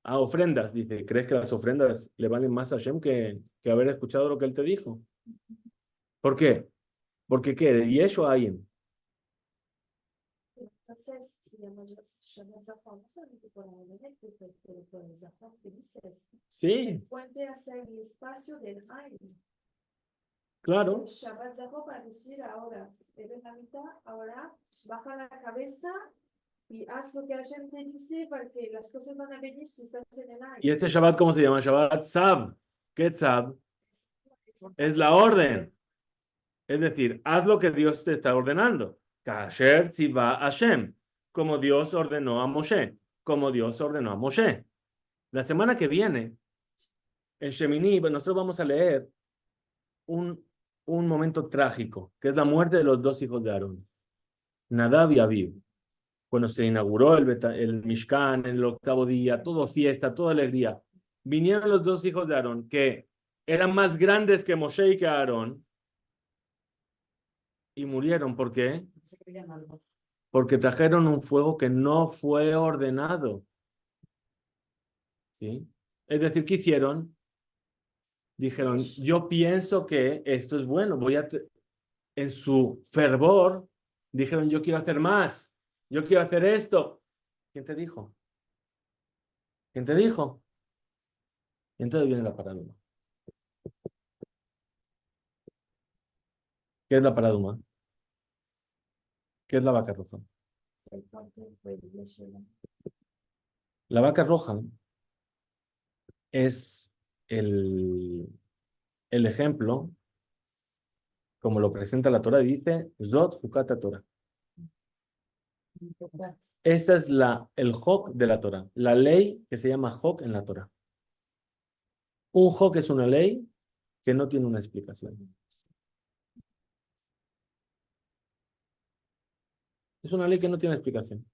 A ofrendas. Dice, ¿crees que las ofrendas le valen más a Hashem que haber escuchado lo que él te dijo? ¿Por qué? Porque ¿qué? ¿De Yesh o Ayin? Entonces, se llama Shabbat Zafar, no solamente por la Amalek, pero por el Zafar que dices. Sí, Puede hacer el espacio del aire. claro. Shabbat Zafar para decir ahora, eres la mitad, ahora baja la cabeza y haz lo que Hashem te dice para que las cosas van a venir si estás en el aire. ¿Y este Shabbat cómo se llama? Shabbat Tzav. ¿Qué Tzav? Es la orden. Es decir, haz lo que Dios te está ordenando. Kasher Tziva Hashem. Como Dios ordenó a Moshe. Como Dios ordenó a Moshe. La semana que viene, en Shemini, nosotros vamos a leer un, un momento trágico, que es la muerte de los dos hijos de Aarón, Nadab y Abiú. Cuando se inauguró el Mishkan en el octavo día, todo fiesta, toda alegría. Vinieron los dos hijos de Aarón, que eran más grandes que Moshe y que Aarón, y murieron. ¿Por qué? Se creían algo. Porque trajeron un fuego que no fue ordenado. ¿Sí? Es decir, ¿qué hicieron? Dijeron, yo pienso que esto es bueno, en su fervor, dijeron, yo quiero hacer más, yo quiero hacer esto. ¿Quién te dijo? ¿Quién te dijo? Y entonces viene la parábola. ¿Qué es la parábola? ¿Qué es la vaca roja? El parte fue de Yeshua. La vaca roja es el ejemplo, como lo presenta la Torah, dice, Zot Hukata Torah. Esta es el Hok de la Torah, la ley que se llama Hok en la Torah. Un Hok es una ley que no tiene una explicación. Es una ley que no tiene explicación.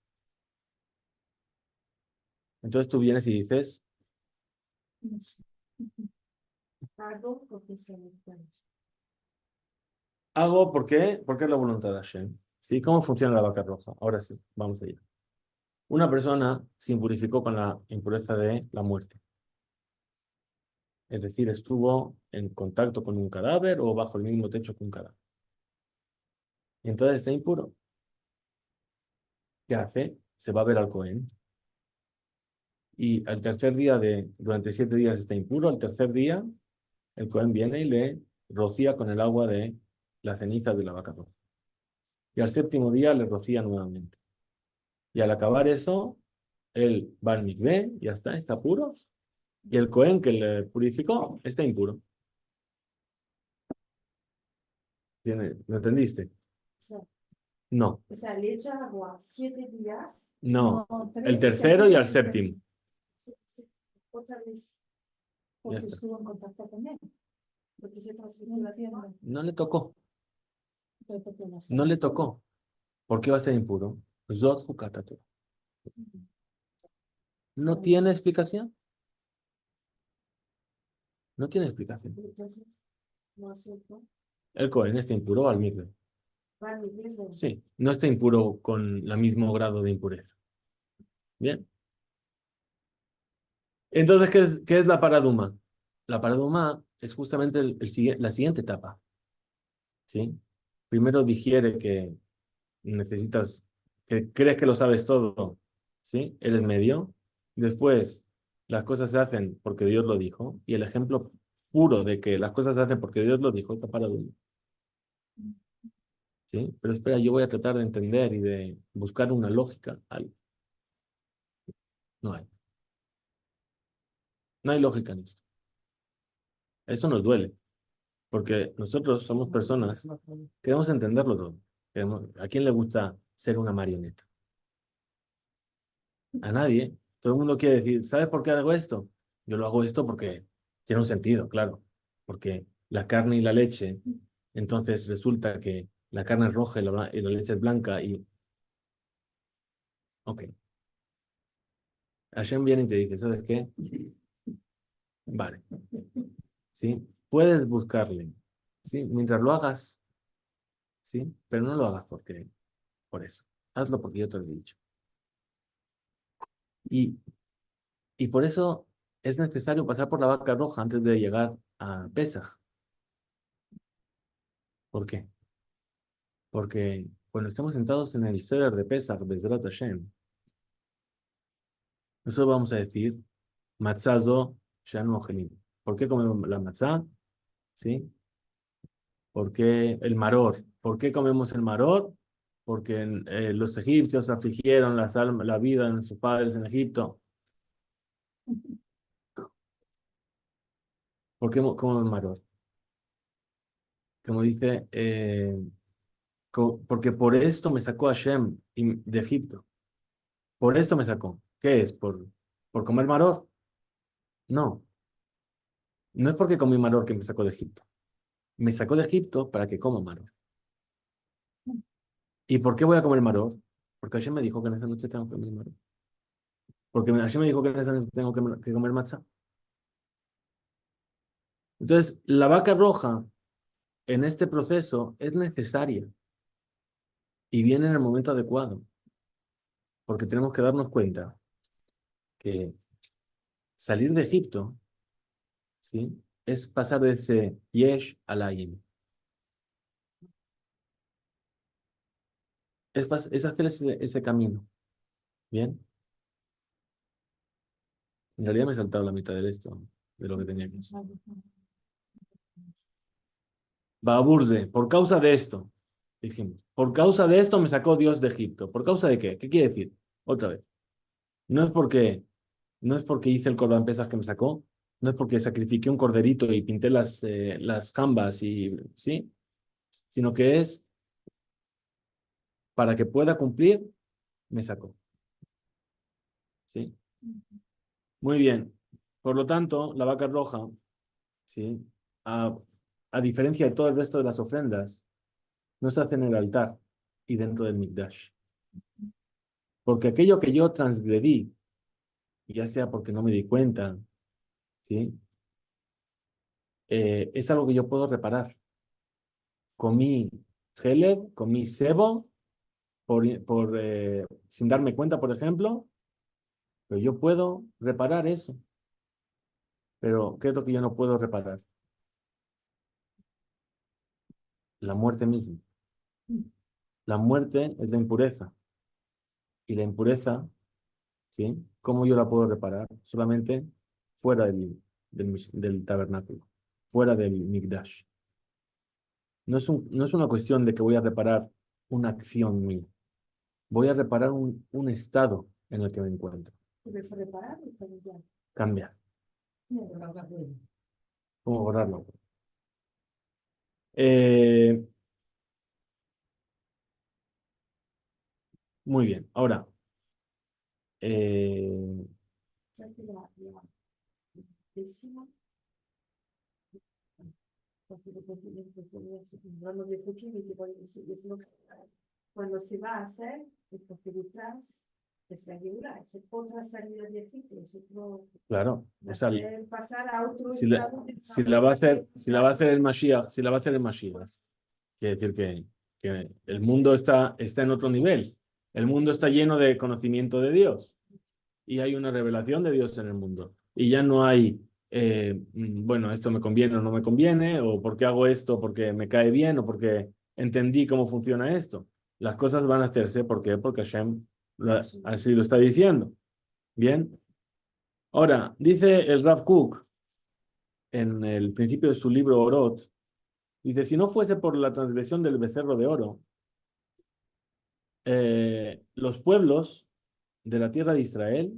Entonces tú vienes y dices, Algo porque se me fue. hago, ¿por qué? Porque es la voluntad de Hashem. ¿Sí? ¿Cómo funciona la vaca roja? Ahora sí, vamos allá. Una persona se impurificó con la impureza de la muerte. Es decir, estuvo en contacto con un cadáver o bajo el mismo techo que un cadáver. Y entonces está impuro. ¿Qué hace? Se va a ver al Cohen. Y al tercer día durante 7 días está impuro. Al tercer día, el Cohen viene y le rocía con el agua de la ceniza de la vaca roja. Y al séptimo día le rocía nuevamente. Y al acabar eso, él va al mikvé, ya está puro. Y el Cohen que le purificó está impuro. ¿Lo entendiste? No, O sea, le echa agua 7 días. no. No, El 3, tercero y al séptimo. Otra vez. Ya Porque está. estuvo en contacto con él. Porque se transmitió la tierra. No le tocó. Porque no No sabe. le tocó. ¿Por qué va a ser impuro? Zot Hukata Torah. No tiene explicación. No tiene explicación. Entonces, no acepto. El Cohen está impuro al mikvé. Va a mi iglesia. Sí, no está impuro con el mismo grado de impureza. Bien. Entonces, ¿qué es la paraduma? La paraduma es justamente la siguiente etapa. ¿Sí? Primero digiere que necesitas, que crees que lo sabes todo. ¿Sí? Eres medio. Después, las cosas se hacen porque Dios lo dijo. Y el ejemplo puro de que las cosas se hacen porque Dios lo dijo es la paraduma. ¿Sí? Pero espera, yo voy a tratar de entender y de buscar una lógica. No hay. No hay lógica en esto. Eso nos duele, porque nosotros somos personas, queremos entenderlo todo. ¿A quién le gusta ser una marioneta? A nadie. Todo el mundo quiere decir, ¿sabes por qué hago esto? Yo lo hago esto porque tiene un sentido, claro. Porque la carne y la leche, entonces resulta que la carne es roja y la leche es blanca y... Ok. Hashem viene y te dice, ¿sabes qué? Vale. ¿Sí? Puedes buscarle. ¿Sí? Mientras lo hagas, ¿sí? Pero no lo hagas por eso. Hazlo porque yo te lo he dicho. Y, y por eso es necesario pasar por la vaca roja antes de llegar a Pesaj. ¿Por qué? Porque cuando estamos sentados en el Seder de Pesach, Bezrat Hashem, nosotros vamos a decir, Matzazo Shanu Ojelim. ¿Por qué comemos la matzá? ¿Sí? ¿Por qué el maror? ¿Por qué comemos el maror? Porque los egipcios afligieron la vida de sus padres en Egipto. ¿Por qué comemos el maror? Como dice, porque por esto me sacó Hashem de Egipto. Por esto me sacó. ¿Qué es? ¿Por comer maror? No, no es porque comí maror que me sacó de Egipto. Me sacó de Egipto para que coma maror. ¿Y por qué voy a comer maror? Porque Hashem me dijo que en esa noche tengo que comer maror. Porque Hashem me dijo que en esa noche tengo que comer matzá. Entonces, la vaca roja en este proceso es necesaria y viene en el momento adecuado. Porque tenemos que darnos cuenta que salir de Egipto, ¿sí? Es pasar de ese yesh al ayin. Es hacer ese camino. ¿Bien? En realidad me he saltado la mitad de esto, de lo que tenía que decir. Baburze, por causa de esto, dijimos, por causa de esto me sacó Dios de Egipto. ¿Por causa de qué? ¿Qué quiere decir? Otra vez. No es porque, no es porque hice el Corban Pesaj que me sacó, no es porque sacrifiqué un corderito y pinté las jambas y, ¿sí? Sino que es para que pueda cumplir, me sacó. ¿Sí? Muy bien. Por lo tanto, la vaca roja, ¿sí? A, a diferencia de todo el resto de las ofrendas, no se hace en el altar y dentro del Mikdash. Porque aquello que yo transgredí, ya sea porque no me di cuenta, ¿sí? Es algo que yo puedo reparar. Comí geleb, comí sebo, sin darme cuenta, por ejemplo, pero yo puedo reparar eso. Pero ¿qué es lo que yo no puedo reparar? La muerte misma. La muerte es la impureza. Y la impureza, ¿sí? ¿Cómo yo la puedo reparar? Solamente fuera del tabernáculo, fuera del Mikdash. No es una cuestión de que voy a reparar una acción mía. Voy a reparar un estado en el que me encuentro. ¿Puedes reparar o cambiar? Cambiar. No, pero ahora puedo. ¿Cómo borrarlo? Eh, muy bien. Ahora, eh, O sea, que la décima, porque hablamos de Fukimi, que es lo que cuando se va a hacer, es porque detrás es la Geburá, es otra salida de Egipto, es otro claro, o sea, hacer pasar a otro si la, estado de si la va a hacer, si la va a hacer el Mashiach, si la va a hacer el Mashiach, quiere decir que el mundo está en otro nivel. El mundo está lleno de conocimiento de Dios y hay una revelación de Dios en el mundo. Y ya no hay, bueno, esto me conviene o no me conviene, o porque hago esto porque me cae bien, o porque entendí cómo funciona esto. Las cosas van a hacerse, ¿por qué? Porque Hashem así lo está diciendo. Bien. Ahora, dice el Rav Kook en el principio de su libro Orot, dice, si no fuese por la transgresión del becerro de oro, los pueblos de la tierra de Israel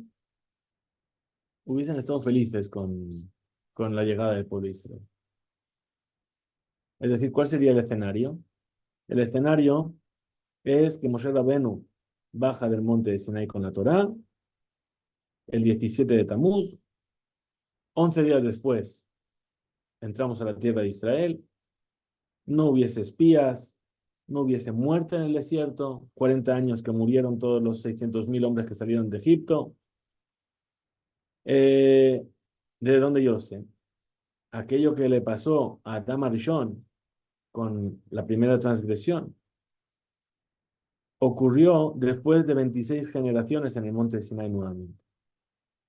hubiesen estado felices con la llegada del pueblo de Israel. Es decir, ¿cuál sería el escenario? El escenario es que Moshe Rabenu baja del monte de Sinai con la Torá, el 17 de Tamuz, 11 días después entramos a la tierra de Israel, no hubiese espías, no hubiese muerte en el desierto, 40 años que murieron todos los 600.000 hombres que salieron de Egipto. ¿De dónde yo lo sé? Aquello que le pasó a Adam Arishon con la primera transgresión ocurrió después de 26 generaciones en el monte de Sinai nuevamente.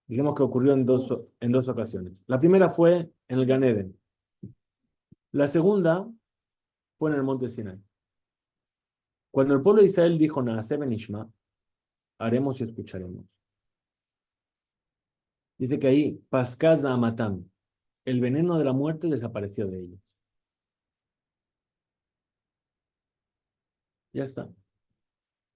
Digamos que ocurrió en dos ocasiones. La primera fue en el Gan Eden. La segunda fue en el monte Sinai. Cuando el pueblo de Israel dijo Naaseh Benishma, haremos y escucharemos. Dice que ahí, Paskaza Amatam, el veneno de la muerte desapareció de ellos. Ya está.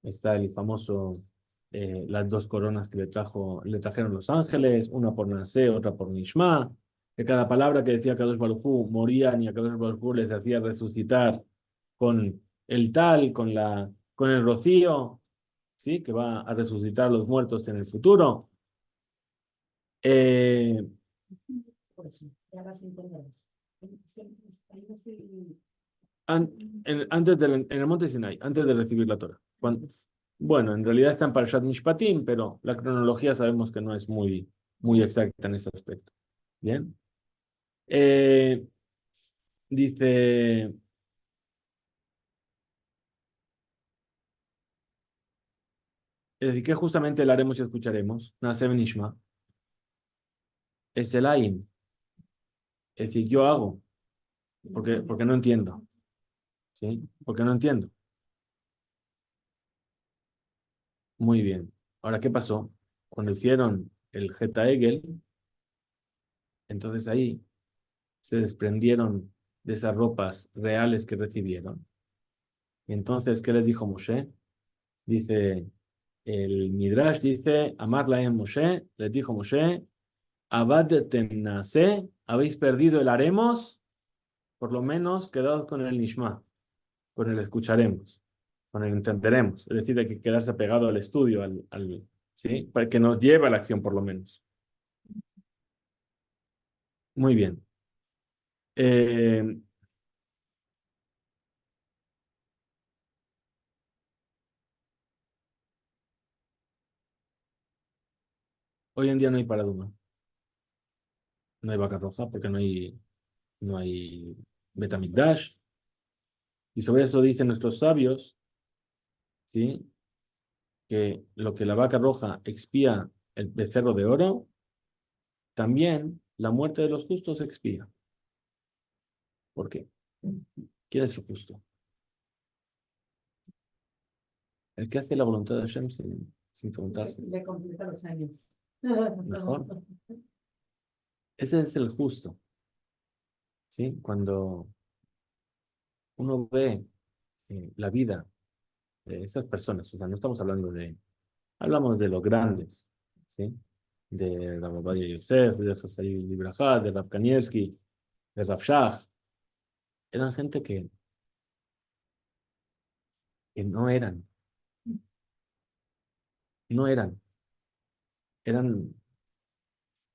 Está el famoso, las dos coronas que le trajeron los ángeles, una por Naaseh, otra por Nishma, que cada palabra que decía Kadosh Baruj Hu morían y a Kadosh Baruj Hu les hacía resucitar con el tal, con el rocío, ¿sí? Que va a resucitar a los muertos en el futuro. Eh, Por eso, ya las entenderás. Es que ahí no estoy- en el monte Sinai, antes de recibir la Torah. Bueno, en realidad está en Parashat Mishpatim, pero la cronología sabemos que no es muy exacta en ese aspecto. Bien. Eh, dice, es decir, que justamente le haremos y escucharemos. Naaseh Nishma. Es el Ain. Es decir, yo hago, porque no entiendo. ¿Sí? Porque no entiendo. Muy bien. Ahora, ¿qué pasó? Cuando hicieron el Geta Egel, entonces ahí se desprendieron de esas ropas reales que recibieron. Y entonces, ¿qué les dijo Moshe? Dice, el Midrash dice, Amar lahem Moshe, les dijo Moshe, Abad temnase, habéis perdido el haremos, por lo menos quedaos con el Nishma, con el escucharemos, con el entenderemos. Es decir, hay que quedarse pegado al estudio, ¿sí? Para que nos lleve a la acción, por lo menos. Muy bien. Eh, hoy en día no hay paraduma, no hay vaca roja, porque no hay Betamigdash. Y sobre eso dicen nuestros sabios, ¿sí? Que lo que la vaca roja expía el becerro de oro, también la muerte de los justos expía. ¿Por qué? ¿Quién es el justo? El que hace la voluntad de Hashem sin preguntarse. Le completa los años. Mejor. Ese es el justo. ¿Sí? Cuando uno ve la vida de estas personas, o sea, no estamos hablamos de los grandes, ¿sí? De Rav Ovadia Yosef, de José Libraja, de Rav Kanievski, de Rav Shach. Eran gente que no eran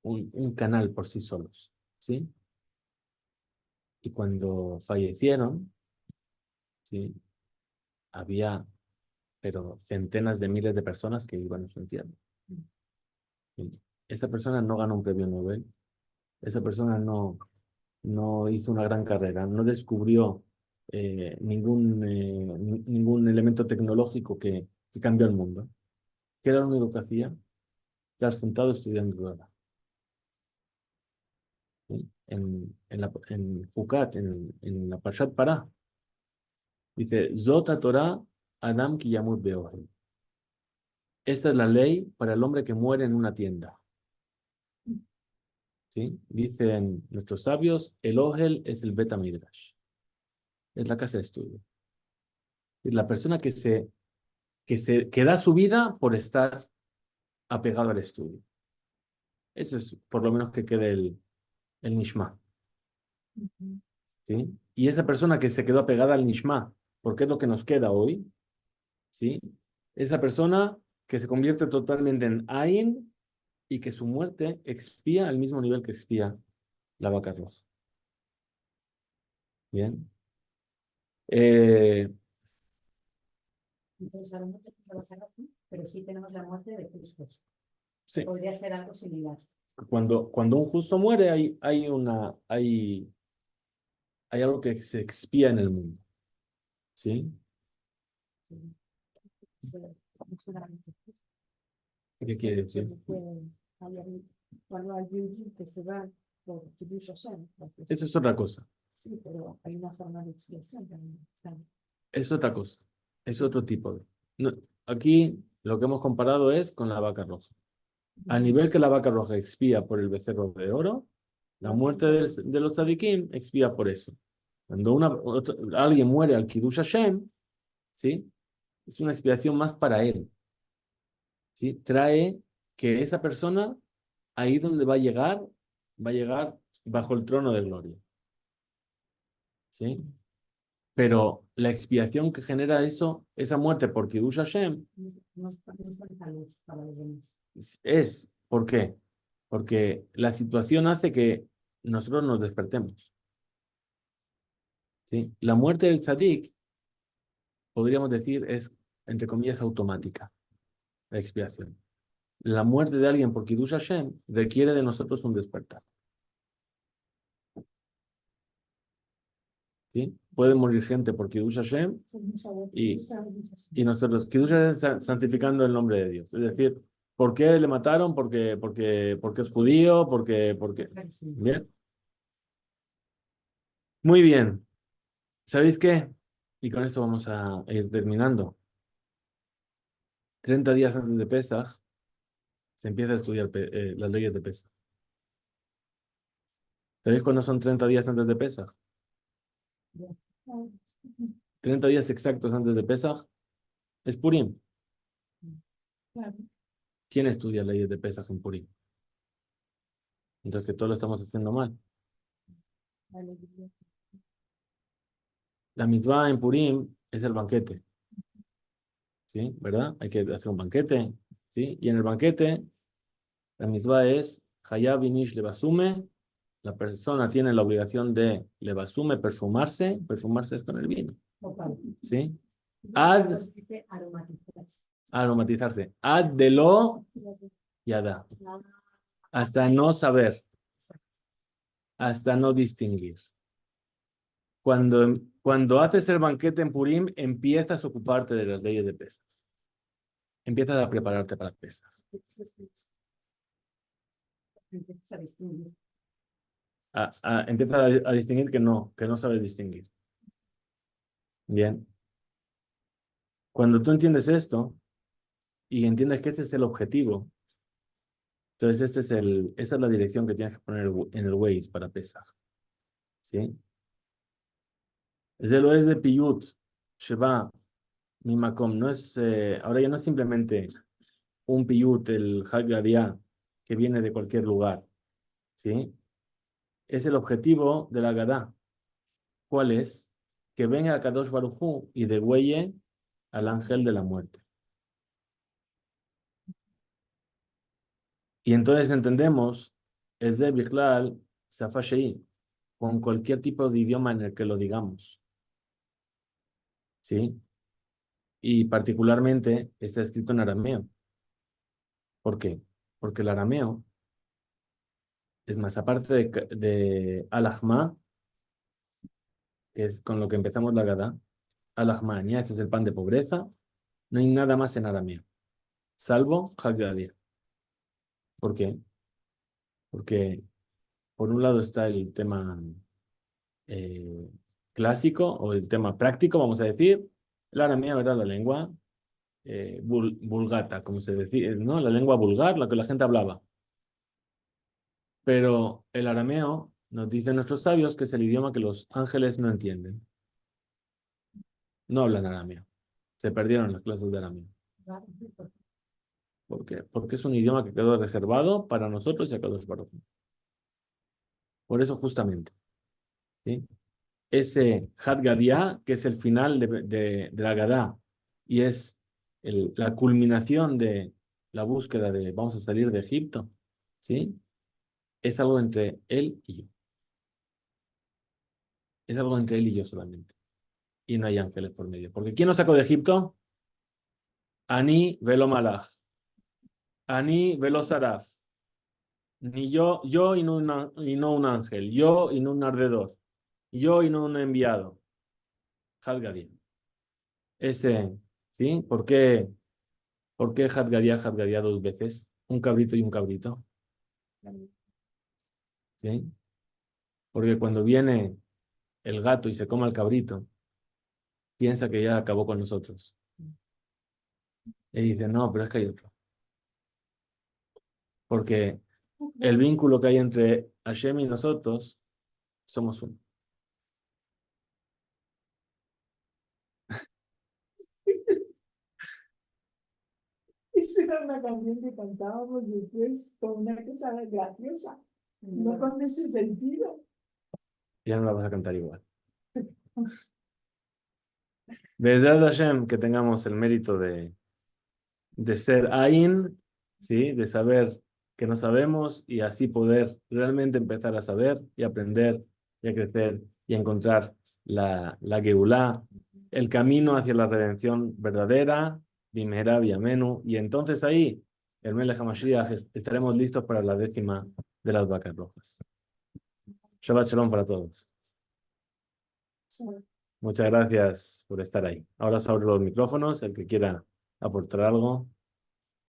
un canal por sí solos, ¿sí? Y cuando fallecieron, ¿sí? Había, pero centenas de miles de personas que iban a su entierro. ¿Sí? Esa persona no ganó un premio Nobel, esa persona no hizo una gran carrera, no descubrió ningún elemento tecnológico que cambió el mundo. ¿Qué era lo único que hacía? Estar sentado estudiando Torah. ¿Sí? En Jucat, en la Parshat Pará, dice, Zota Torah Adam ki yamut beohel. Esta es la ley para el hombre que muere en una tienda. ¿Sí? Dicen nuestros sabios, el Ohel es el Beta Midrash, es la casa de estudio. Es la persona que da su vida por estar apegado al estudio. Eso es por lo menos que quede el Nishma. ¿sí? Y esa persona que se quedó apegada al Nishma, porque es lo que nos queda hoy, ¿sí? Esa persona que se convierte totalmente en Ain y que su muerte expía al mismo nivel que expía la vaca roja. Bien. Eh, Entonces, ahora no tenemos la vaca roja, pero sí tenemos la muerte de justos. sí. Podría ser algo similar. Cuando un justo muere, hay algo que se expía en el mundo. ¿Sí? Sí, no solamente justos, ¿Qué quiere decir? Cuando hay un que se va por Kiddush Hashem, porque Eso es otra cosa. sí, pero hay una forma de expiación también. Es otra cosa. Es otro tipo de. No, aquí lo que hemos comparado es con la vaca roja. Al nivel que la vaca roja expía por el becerro de oro, la muerte de los tzadikim expía por eso. Cuando alguien muere al Kiddush Hashem, ¿sí? Es una expiación más para él. ¿Sí? Trae que esa persona, ahí donde va a llegar bajo el trono de gloria. ¿Sí? Pero la expiación que genera eso, esa muerte por Kiddush Hashem, No es tanta luz para los demás. ¿por qué? Porque la situación hace que nosotros nos despertemos. ¿Sí? La muerte del tzadik, podríamos decir, es, entre comillas, automática, la expiación. La muerte de alguien por Kiddush Hashem requiere de nosotros un despertar. ¿Sí? Puede morir gente por Kiddush Hashem y nosotros, Kiddush Hashem es santificando el nombre de Dios. Es decir, ¿por qué le mataron? Porque es judío, porque... Bien. Muy bien. ¿Sabéis qué? Y con esto vamos a ir terminando. 30 días antes de Pesaj se empieza a estudiar las leyes de Pesaj. ¿Sabéis cuándo son 30 días antes de Pesaj? 30 días exactos antes de Pesaj es Purim. ¿Quién estudia leyes de Pesaj en Purim? Entonces que todo lo estamos haciendo mal. La mitzvah en Purim es el banquete. ¿Sí? ¿Verdad? Hay que hacer un banquete. ¿Sí? Y en el banquete, la mitzvah es Hayab Inish Levasume. La persona tiene la obligación de Levasume, perfumarse. Perfumarse es con el vino. ¿Sí? Ad, aromatizarse. Ad de lo yada. Hasta no saber. Hasta no distinguir. Cuando haces el banquete en Purim, empiezas a ocuparte de las leyes de Pesaj. Empiezas a prepararte para Pesaj. Empiezas a distinguir que no sabes distinguir. Bien. Cuando tú entiendes esto y entiendes que este es el objetivo, entonces esa es la dirección que tienes que poner en el Waze para Pesaj. ¿Sí? Lo es de Piyut, Sheba, Mimakom. No es, ahora ya no es simplemente un Piyut, el Haggadah, que viene de cualquier lugar. ¿Sí? Es el objetivo de la Gadá. ¿Cuál es? Que venga a Kadosh Baruj Hu y degüelle al ángel de la muerte. Y entonces entendemos, es de Bichlal Safashei, con cualquier tipo de idioma en el que lo digamos. ¿Sí? Y particularmente está escrito en arameo. ¿Por qué? Porque el arameo, es más, aparte de Al-Ahma, que es con lo que empezamos la Gadá, Al-Ahma, este es el pan de pobreza, no hay nada más en arameo, salvo Haggadah. ¿Por qué? Porque por un lado está el tema eh, clásico o el tema práctico, vamos a decir. El arameo era la lengua vulgata, como se decía, ¿no? La lengua vulgar, la que la gente hablaba. Pero el arameo, nos dicen nuestros sabios, que es el idioma que los ángeles no entienden. No hablan arameo. Se perdieron las clases de arameo. ¿Por qué? Porque es un idioma que quedó reservado para nosotros y a Kadosh Baruj Hu. Por eso justamente. ¿Sí? ese Had Gadya, que es el final de la Gadá, y es la culminación de la búsqueda de vamos a salir de Egipto, ¿sí? Es algo entre él y yo. Es algo entre él y yo solamente. Y no hay ángeles por medio. Porque ¿quién nos sacó de Egipto? Ani velo malach. Ani velo saraf. Ni yo y no un ángel. Yo y no un ardedor. Yo y no un enviado. Had Gadya. Ese, ¿sí? ¿Por qué Had Gadya dos veces? Un cabrito y un cabrito. ¿Sí? Porque cuando viene el gato y se come al cabrito, piensa que ya acabó con nosotros. Y dice, no, pero es que hay otro. Porque el vínculo que hay entre Hashem y nosotros somos uno. Esa era una canción que cantábamos después con una cosa graciosa, no con ese sentido. Ya no la vas a cantar igual. Be'ezrat Hashem, que tengamos el mérito de ser Ain, ¿sí? De saber que no sabemos y así poder realmente empezar a saber y aprender y a crecer y a encontrar la Geulá, el camino hacia la redención verdadera, Bimera, Biamenu, y entonces ahí, el Melech HaMashiach, estaremos listos para la 10ª de las vacas rojas. Shabbat Shalom para todos. Muchas gracias por estar ahí. Ahora se abren los micrófonos, el que quiera aportar algo.